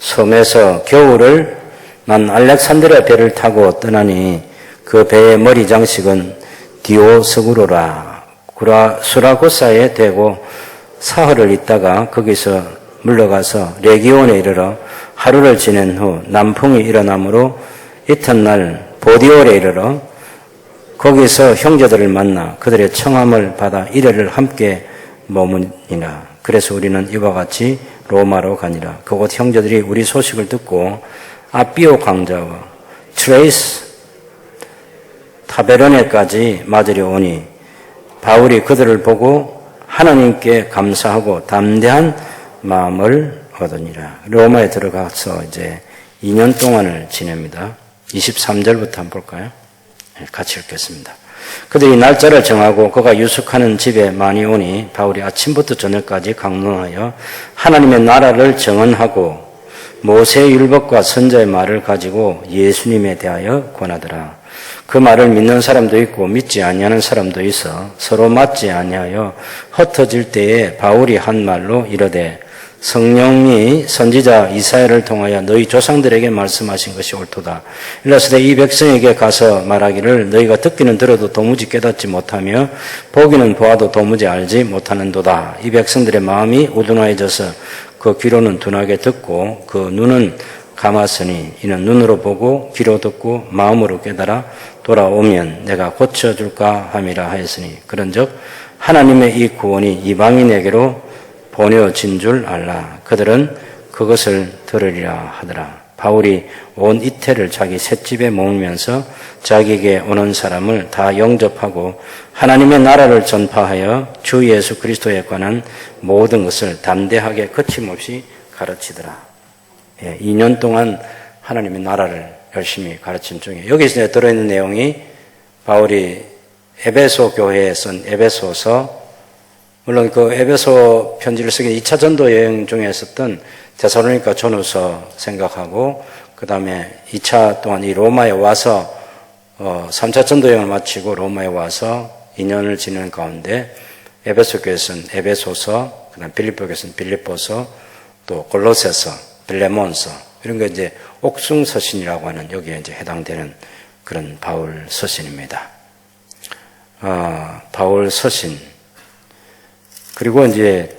섬에서 겨울을 난 알렉산드리아 배를 타고 떠나니 그 배의 머리 장식은 디오스구로라 수라고사에 되고 사흘을 있다가 거기서 물러가서 레기온에 이르러 하루를 지낸 후 남풍이 일어나므로 이튿날 보디올에 이르러 거기서 형제들을 만나 그들의 청함을 받아 이래를 함께 머무니라. 그래서 우리는 이와 같이 로마로 가니라. 그곳 형제들이 우리 소식을 듣고 아비오 강자와 트레이스 타베르네까지 맞으려 오니 바울이 그들을 보고 하나님께 감사하고 담대한 마음을 얻으니라. 로마에 들어가서 이제 2년 동안을 지냅니다. 23절부터 한번 볼까요? 같이 읽겠습니다. 그들이 날짜를 정하고 그가 유숙하는 집에 많이 오니 바울이 아침부터 저녁까지 강론하여 하나님의 나라를 정언하고 모세의 율법과 선자의 말을 가지고 예수님에 대하여 권하더라. 그 말을 믿는 사람도 있고 믿지 아니하는 사람도 있어 서로 맞지 아니하여 흩어질 때에 바울이 한 말로 이르되 성령이 선지자 이사야를 통하여 너희 조상들에게 말씀하신 것이 옳도다. 일러스되 이 백성에게 가서 말하기를 너희가 듣기는 들어도 도무지 깨닫지 못하며 보기는 보아도 도무지 알지 못하는도다. 이 백성들의 마음이 우둔하여져서 그 귀로는 둔하게 듣고 그 눈은 감았으니 이는 눈으로 보고 귀로 듣고 마음으로 깨달아 돌아오면 내가 고쳐줄까 함이라 하였으니 그런즉 하나님의 이 구원이 이방인에게로 보내어진 줄 알라. 그들은 그것을 들으리라 하더라. 바울이 온 이태를 자기 셋집에 머물면서 자기에게 오는 사람을 다 영접하고 하나님의 나라를 전파하여 주 예수 그리스도에 관한 모든 것을 담대하게 거침없이 가르치더라. 2년 동안 하나님의 나라를 열심히 가르친 중에 여기서 들어있는 내용이 바울이 에베소 교회에 쓴 에베소서, 물론 그 에베소 편지를 쓰기 2차 전도 여행 중에 썼던 데살로니가 전후서 생각하고 그 다음에 2차 동안 이 로마에 와서 3차 전도 여행을 마치고 로마에 와서 2년을 지내는 가운데 에베소 교회에 쓴 에베소서, 그 다음 빌립보 교회에 쓴 빌립보서, 또 골로새서, 빌레몬서 이런 게 이제 옥중서신이라고 하는 여기에 이제 해당되는 그런 바울 서신입니다. 바울 서신. 그리고 이제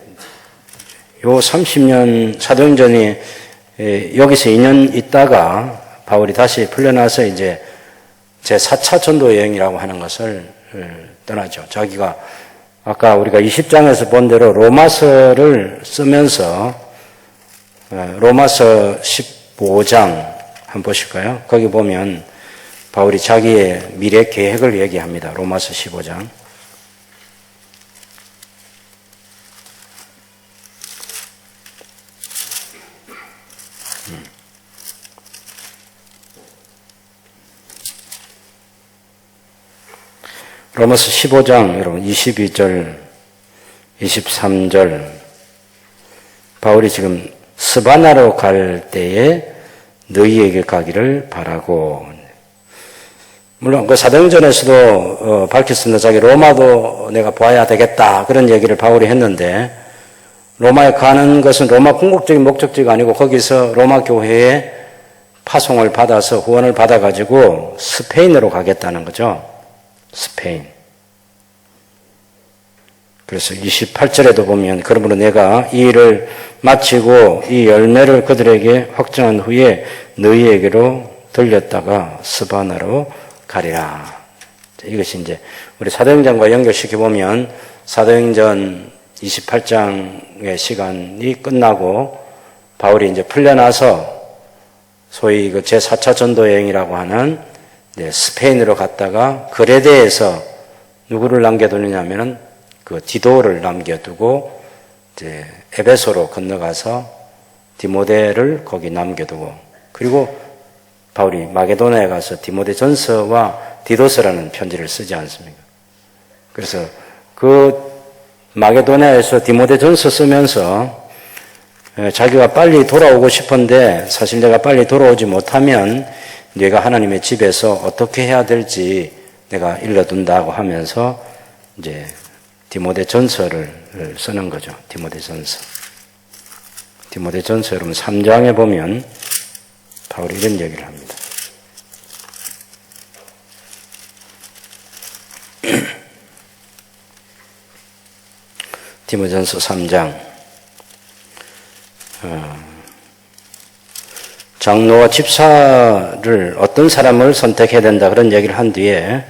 요 30년 사도행전이 여기서 2년 있다가 바울이 다시 풀려나서 이제 제 4차 전도 여행이라고 하는 것을 떠나죠. 자기가 아까 우리가 20장에서 본 대로 로마서를 쓰면서 로마서 15장 한번 보실까요? 거기 보면 바울이 자기의 미래 계획을 얘기합니다. 로마서 15장. 로마서 15장 여러분 22절 23절 바울이 지금 스바나로 갈 때에 너희에게 가기를 바라고, 물론 그 사도행전에서도 밝혔습니다. 자기 로마도 내가 봐야 되겠다 그런 얘기를 바울이 했는데 로마에 가는 것은 로마 궁극적인 목적지가 아니고 거기서 로마 교회에 파송을 받아서 후원을 받아가지고 스페인으로 가겠다는 거죠. 스페인. 그래서 28절에도 보면 그러므로 내가 이 일을 마치고 이 열매를 그들에게 확정한 후에 너희에게로 들렸다가 스바나로 가리라. 이것이 이제 우리 사도행전과 연결시켜 보면 사도행전 28장의 시간이 끝나고 바울이 이제 풀려나서 소위 그 제4차 전도 여행이라고 하는 스페인으로 갔다가 그레데에서 누구를 남겨두느냐면은 그 디도를 남겨두고 이제 에베소로 건너가서 디모데를 거기 남겨두고, 그리고 바울이 마게도나에 가서 디모데 전서와 디도서라는 편지를 쓰지 않습니까? 그래서 그 마게도나에서 디모데 전서 쓰면서 자기가 빨리 돌아오고 싶은데 사실 내가 빨리 돌아오지 못하면 내가 하나님의 집에서 어떻게 해야 될지 내가 일러둔다고 하면서 이제 디모데 전서를 쓰는 거죠. 디모데 전서. 디모데 전서 여러분 3장에 보면 바울이 이런 얘기를 합니다. 디모데 전서 3장. 장로와 집사를 어떤 사람을 선택해야 된다 그런 얘기를 한 뒤에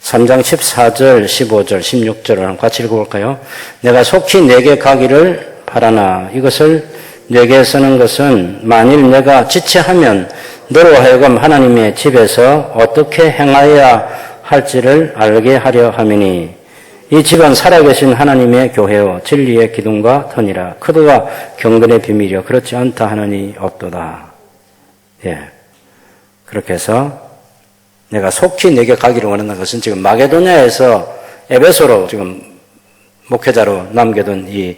3장 14절, 15절, 16절을 같이 읽어볼까요? 내가 속히 내게 가기를 바라나 이것을 내게 쓰는 것은 만일 내가 지체하면 너로 하여금 하나님의 집에서 어떻게 행하여야 할지를 알게 하려 함이니 이 집은 살아계신 하나님의 교회요 진리의 기둥과 터니라. 크도와 경건의 비밀이요 그렇지 않다 하느니 없도다. 예, 그렇게 해서 내가 속히 내게 가기를 원하는 것은 지금 마게도냐에서 에베소로 지금 목회자로 남겨둔 이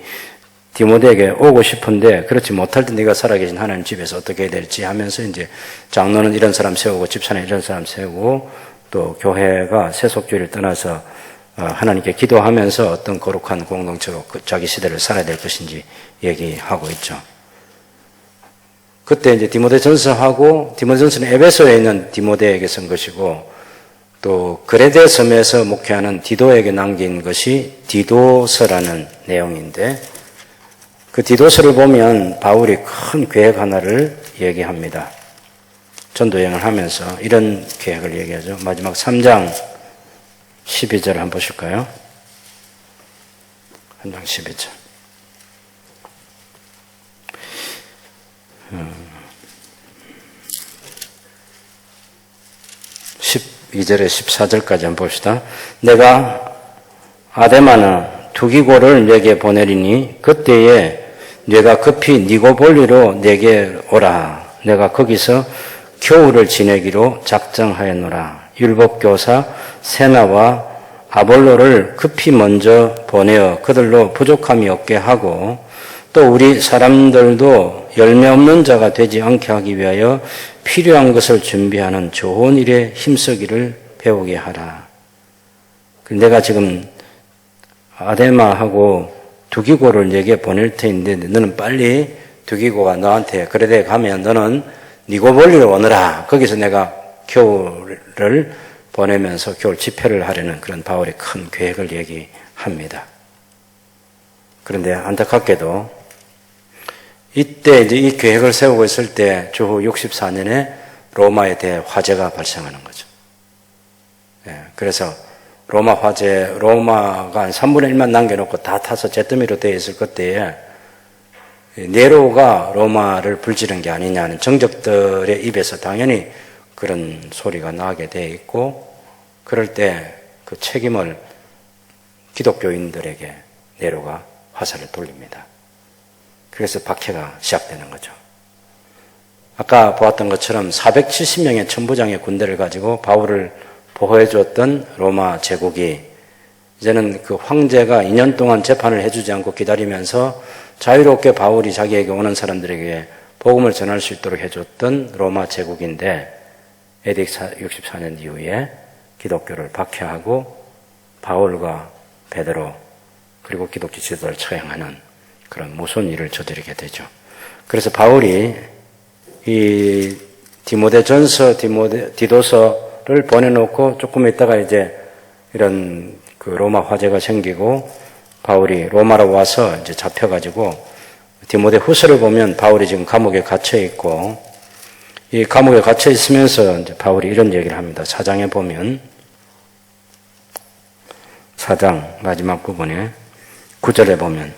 디모데에게 오고 싶은데 그렇지 못할 때 네가 살아계신 하나님 집에서 어떻게 해야 될지 하면서 이제 장로는 이런 사람 세우고 집사는 이런 사람 세우고 또 교회가 세속주의를 떠나서 하나님께 기도하면서 어떤 거룩한 공동체로 자기 시대를 살아야 될 것인지 얘기하고 있죠. 그때 이제 디모데전서하고 디모데전서는 에베소에 있는 디모데에게 쓴 것이고 또 그레데 섬에서 목회하는 디도에게 남긴 것이 디도서라는 내용인데 그 디도서를 보면 바울이 큰 계획 하나를 얘기합니다. 전도여행을 하면서 이런 계획을 얘기하죠. 마지막 3장 12절 한번 보실까요? 3장 12절. 12절에 14절까지 한번 봅시다. 내가 아데마나 두기고를 내게 보내리니 그때에 내가 급히 니고볼리로 내게 오라. 내가 거기서 겨울을 지내기로 작정하였노라. 율법교사 세나와 아볼로를 급히 먼저 보내어 그들로 부족함이 없게 하고 또 우리 사람들도 열매 없는 자가 되지 않게 하기 위하여 필요한 것을 준비하는 좋은 일에 힘쓰기를 배우게 하라. 내가 지금 아데마하고 두기고를 내게 보낼 테인데 너는 빨리 두기고가 너한테 그레데 가면 너는 니고볼리로 오너라. 거기서 내가 겨울을 보내면서 겨울 집회를 하려는 그런 바울의 큰 계획을 얘기합니다. 그런데 안타깝게도 이때 이제 이 계획을 세우고 있을 때 주후 64년에 로마에 대해 화재가 발생하는 거죠. 예, 그래서 로마가 한 3분의 1만 남겨놓고 다 타서 잿더미로 되어 있을 그때에 네로가 로마를 불지른 게 아니냐는 정적들의 입에서 당연히 그런 소리가 나게 되어 있고 그럴 때 그 책임을 기독교인들에게 네로가 화살을 돌립니다. 그래서 박해가 시작되는 거죠. 아까 보았던 것처럼 470명의 천부장의 군대를 가지고 바울을 보호해 주었던 로마 제국이 이제는 그 황제가 2년 동안 재판을 해주지 않고 기다리면서 자유롭게 바울이 자기에게 오는 사람들에게 복음을 전할 수 있도록 해줬던 로마 제국인데 AD 64년 이후에 기독교를 박해하고 바울과 베드로 그리고 기독교 지도자를 처형하는 그런 무서운 일을 저지르게 되죠. 그래서 바울이 이 디모데전서, 디도서를 보내놓고 조금 있다가 이제 이런 그 로마 화재가 생기고 바울이 로마로 와서 이제 잡혀가지고 디모데 후서를 보면 바울이 지금 감옥에 갇혀 있고 이 감옥에 갇혀 있으면서 이제 바울이 이런 얘기를 합니다. 4장에 보면 4장 마지막 부분에 9절에 보면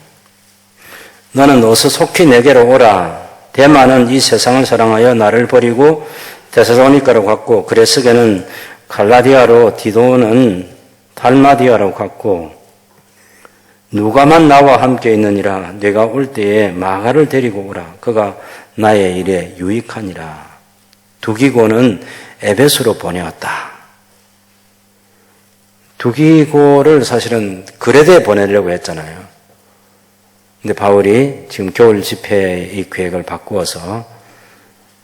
너는 어서 속히 내게로 오라. 대마는 이 세상을 사랑하여 나를 버리고 데살로니가로 갔고 그레스게는 갈라디아로 디도는 달마디아로 갔고 누가만 나와 함께 있느니라. 내가 올 때에 마가를 데리고 오라. 그가 나의 일에 유익하니라. 두기고는 에베소로 보내었다. 두기고를 사실은 그레데에 보내려고 했잖아요. 근데 바울이 지금 겨울 집회의 이 계획을 바꾸어서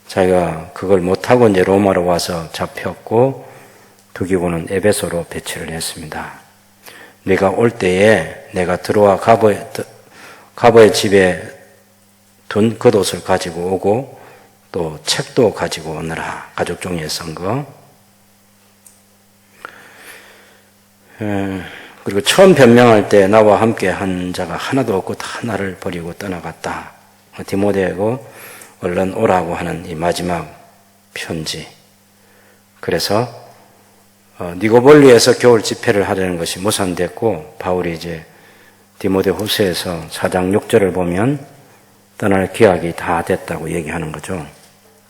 자기가 그걸 못하고 이제 로마로 와서 잡혔고 두기고는 에베소로 배치를 했습니다. 내가 올 때에 내가 들어와 가버의 집에 둔 겉옷을 가지고 오고 또 책도 가지고 오느라 가족 종이에 쓴 거. 그리고 처음 변명할 때 나와 함께 한 자가 하나도 없고 다 나를 버리고 떠나갔다. 디모데에게 얼른 오라고 하는 이 마지막 편지. 그래서 니고볼리에서 겨울 집회를 하려는 것이 무산됐고 바울이 이제 디모데 후서에서 4장 6절을 보면 떠날 기약이 다 됐다고 얘기하는 거죠.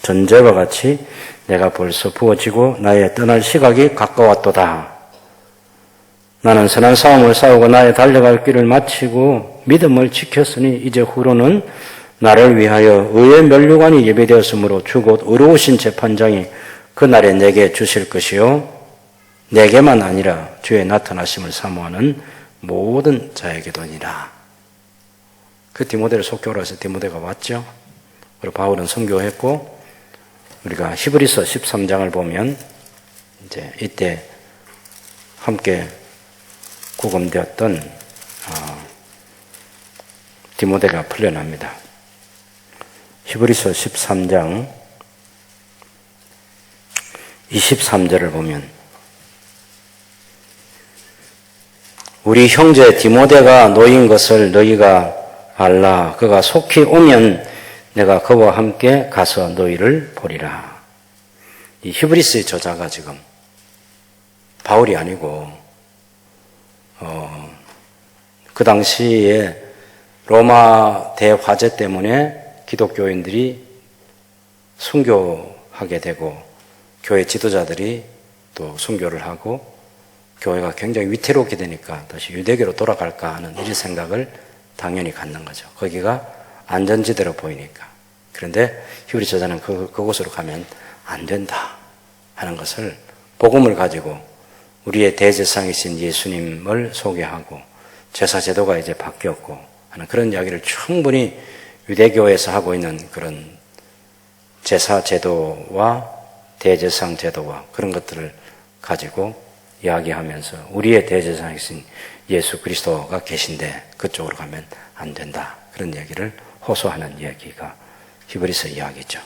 전제와 같이 내가 벌써 부어지고 나의 떠날 시각이 가까웠도다. 나는 선한 싸움을 싸우고 나의 달려갈 길을 마치고 믿음을 지켰으니 이제 후로는 나를 위하여 의의 면류관이 예배되었으므로 주 곧 의로우신 재판장이 그날에 내게 주실 것이요 내게만 아니라 주의 나타나심을 사모하는 모든 자에게도니라. 그 디모데를 속교로 해서 디모데가 왔죠. 그리고 바울은 선교했고 우리가 히브리서 13장을 보면 이제 이때 함께 구금되었던 디모데가 풀려납니다. 히브리서 13장 23절을 보면 우리 형제 디모데가 놓인 것을 너희가 알라. 그가 속히 오면 내가 그와 함께 가서 너희를 보리라. 이 히브리스의 저자가 지금 바울이 아니고 그 당시에 로마 대화재 때문에 기독교인들이 순교하게 되고 교회 지도자들이 또 순교를 하고 교회가 굉장히 위태롭게 되니까 다시 유대교로 돌아갈까 하는 이런 생각을 당연히 갖는 거죠. 거기가 안전지대로 보이니까. 그런데 히브리 저자는 그곳으로 가면 안 된다 하는 것을 복음을 가지고 우리의 대제사장이신 예수님을 소개하고 제사 제도가 이제 바뀌었고 하는 그런 이야기를 충분히 유대교에서 하고 있는 그런 제사 제도와 대제사장 제도와 그런 것들을 가지고 이야기하면서 우리의 대제사장이신 예수 그리스도가 계신데 그쪽으로 가면 안 된다. 그런 이야기를 호소하는 이야기가 히브리서 이야기죠.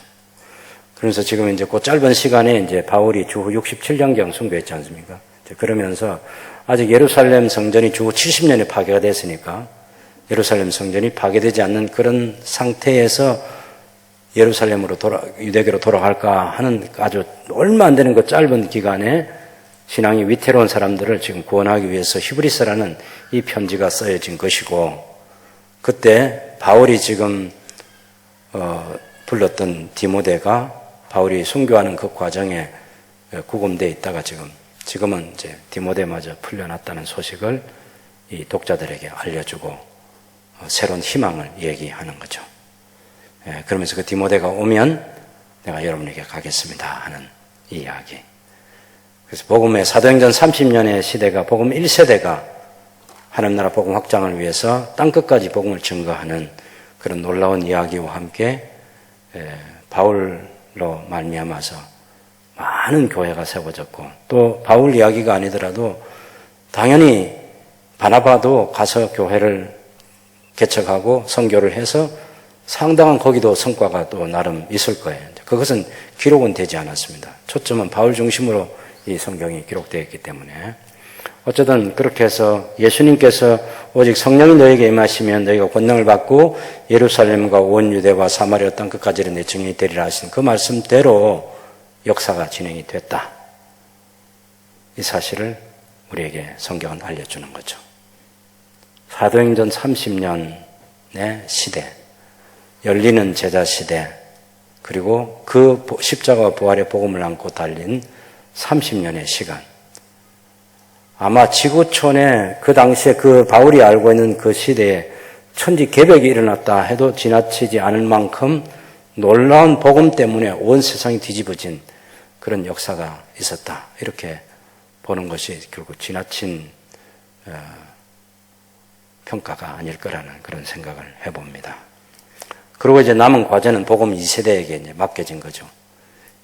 그래서 지금 이제 그 짧은 시간에 이제 바울이 주후 67년경 순교했지 않습니까? 그러면서 아직 예루살렘 성전이 주후 70년에 파괴가 됐으니까 예루살렘 성전이 파괴되지 않는 그런 상태에서 예루살렘으로 유대교로 돌아갈까 하는 아주 얼마 안 되는 그 짧은 기간에 신앙이 위태로운 사람들을 지금 구원하기 위해서 히브리서라는 이 편지가 쓰여진 것이고 그때 바울이 지금 불렀던 디모데가 바울이 순교하는 그 과정에 구금되어 있다가 지금은 이제 디모데마저 풀려났다는 소식을 이 독자들에게 알려주고 새로운 희망을 얘기하는 거죠. 그러면서 그 디모데가 오면 내가 여러분에게 가겠습니다 하는 이 이야기. 그래서 복음의 사도행전 30년의 시대가 복음 1세대가 하나님 나라 복음 확장을 위해서 땅끝까지 복음을 증거하는 그런 놀라운 이야기와 함께 바울로 말미암아서 많은 교회가 세워졌고 또 바울 이야기가 아니더라도 당연히 바나바도 가서 교회를 개척하고 선교를 해서 상당한 거기도 성과가 또 나름 있을 거예요. 그것은 기록은 되지 않았습니다. 초점은 바울 중심으로 이 성경이 기록되어 있기 때문에 어쨌든 그렇게 해서 예수님께서 오직 성령이 너에게 임하시면 너희가 권능을 받고 예루살렘과 온 유대와 사마리아 땅끝까지는 내 증인이 되리라 하신 그 말씀대로 역사가 진행이 됐다. 이 사실을 우리에게 성경은 알려주는 거죠. 사도행전 30년의 시대, 열리는 제자 시대, 그리고 그 십자가와 부활의 복음을 안고 달린 30년의 시간. 아마 지구촌에 그 당시에 그 바울이 알고 있는 그 시대에 천지개벽이 일어났다 해도 지나치지 않을 만큼 놀라운 복음 때문에 온 세상이 뒤집어진 그런 역사가 있었다. 이렇게 보는 것이 결국 지나친 평가가 아닐 거라는 그런 생각을 해봅니다. 그리고 이제 남은 과제는 복음 2세대에게 이제 맡겨진 거죠.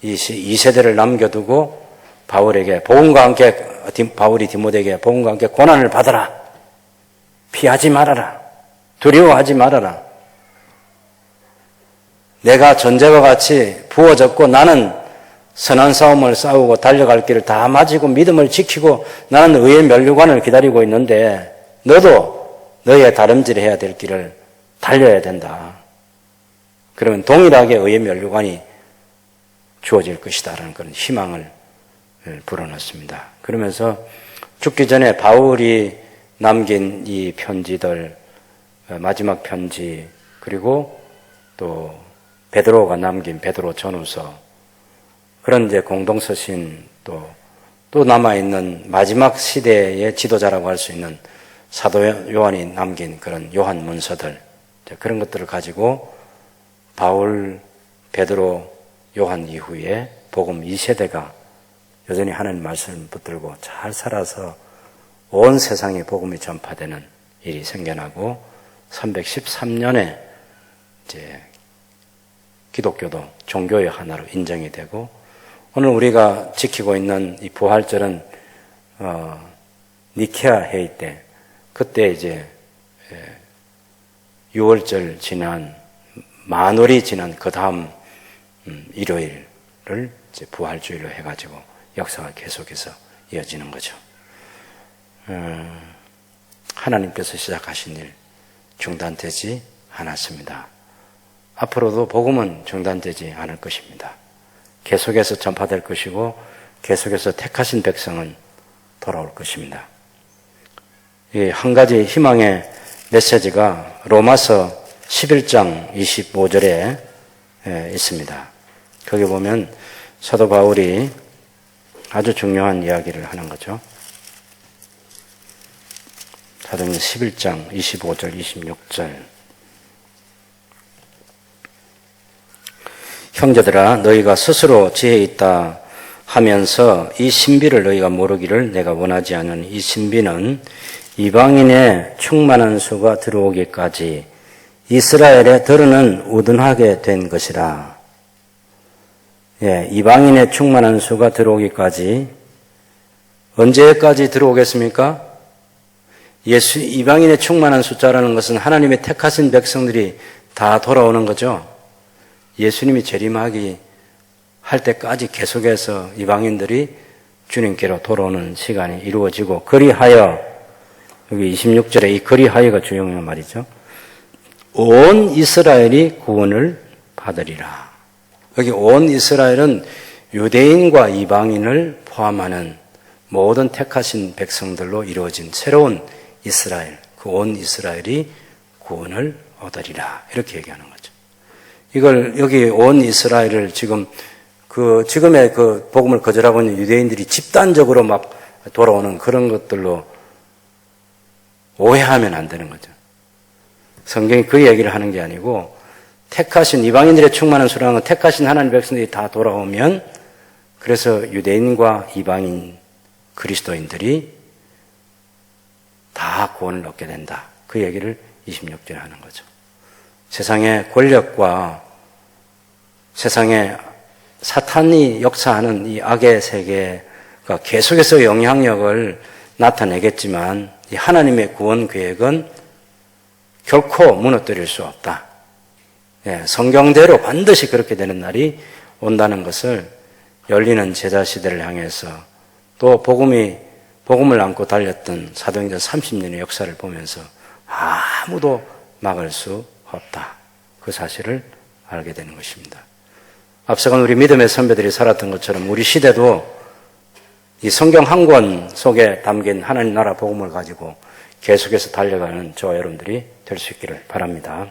이 2세대를 남겨두고 바울에게 복음과 함께 바울이 디모데에게 복음과 함께 고난을 받아라. 피하지 말아라. 두려워하지 말아라. 내가 전제와 같이 부어졌고 나는 선한 싸움을 싸우고 달려갈 길을 다 마치고 믿음을 지키고 나는 의의 면류관을 기다리고 있는데 너도 너의 다름질해야 될 길을 달려야 된다. 그러면 동일하게 의의 면류관이 주어질 것이다라는 그런 희망을 불어넣습니다. 그러면서 죽기 전에 바울이 남긴 이 편지들, 마지막 편지, 그리고 또 베드로가 남긴 베드로 전후서, 그런 이제 공동서신, 또 남아있는 마지막 시대의 지도자라고 할 수 있는 사도 요한이 남긴 그런 요한 문서들, 그런 것들을 가지고 바울, 베드로, 요한 이후에 복음 2세대가 여전히 하나님 말씀을 붙들고 잘 살아서 온 세상에 복음이 전파되는 일이 생겨나고 313년에 이제 기독교도 종교의 하나로 인정이 되고, 오늘 우리가 지키고 있는 이 부활절은 니케아 회의 때, 그때 이제 6월절 지난 만월이 지난 그 다음 일요일을 이제 부활주일로 해가지고 역사가 계속해서 이어지는 거죠. 하나님께서 시작하신 일 중단되지 않았습니다. 앞으로도 복음은 중단되지 않을 것입니다. 계속해서 전파될 것이고 계속해서 택하신 백성은 돌아올 것입니다. 이 한 가지 희망의 메시지가 로마서 11장 25절에 있습니다. 거기 보면 사도 바울이 아주 중요한 이야기를 하는 거죠. 사도행전 11장 25절 26절. 형제들아, 너희가 스스로 지혜 있다 하면서 이 신비를 너희가 모르기를 내가 원하지 않은 이 신비는 이방인의 충만한 수가 들어오기까지 이스라엘에 드러는 우둔하게 된 것이라. 이방인의 충만한 수가 들어오기까지 언제까지 들어오겠습니까? 이방인의 충만한 숫자라는 것은 하나님의 택하신 백성들이 다 돌아오는 거죠. 예수님이 재림하기 할 때까지 계속해서 이방인들이 주님께로 돌아오는 시간이 이루어지고, 그리하여, 여기 26절에 이 그리하여가 중요한 말이죠. 온 이스라엘이 구원을 받으리라. 여기 온 이스라엘은 유대인과 이방인을 포함하는 모든 택하신 백성들로 이루어진 새로운 이스라엘, 그 온 이스라엘이 구원을 얻으리라. 이렇게 얘기하는 거죠. 이걸 여기 온 이스라엘을 지금의 그 복음을 거절하고 있는 유대인들이 집단적으로 막 돌아오는 그런 것들로 오해하면 안 되는 거죠. 성경이 그 얘기를 하는 게 아니고, 택하신 이방인들의 충만한 수라는 건 택하신 하나님 백성들이 다 돌아오면, 그래서 유대인과 이방인 그리스도인들이 다 구원을 얻게 된다. 그 얘기를 26절에 하는 거죠. 세상의 권력과 세상에 사탄이 역사하는 이 악의 세계가 계속해서 영향력을 나타내겠지만, 이 하나님의 구원 계획은 결코 무너뜨릴 수 없다. 성경대로 반드시 그렇게 되는 날이 온다는 것을 열리는 제자 시대를 향해서, 또 복음을 안고 달렸던 사도행전 30년의 역사를 보면서 아무도 막을 수 없다. 그 사실을 알게 되는 것입니다. 앞서간 우리 믿음의 선배들이 살았던 것처럼 우리 시대도 이 성경 한 권 속에 담긴 하나님 나라 복음을 가지고 계속해서 달려가는 저와 여러분들이 될 수 있기를 바랍니다.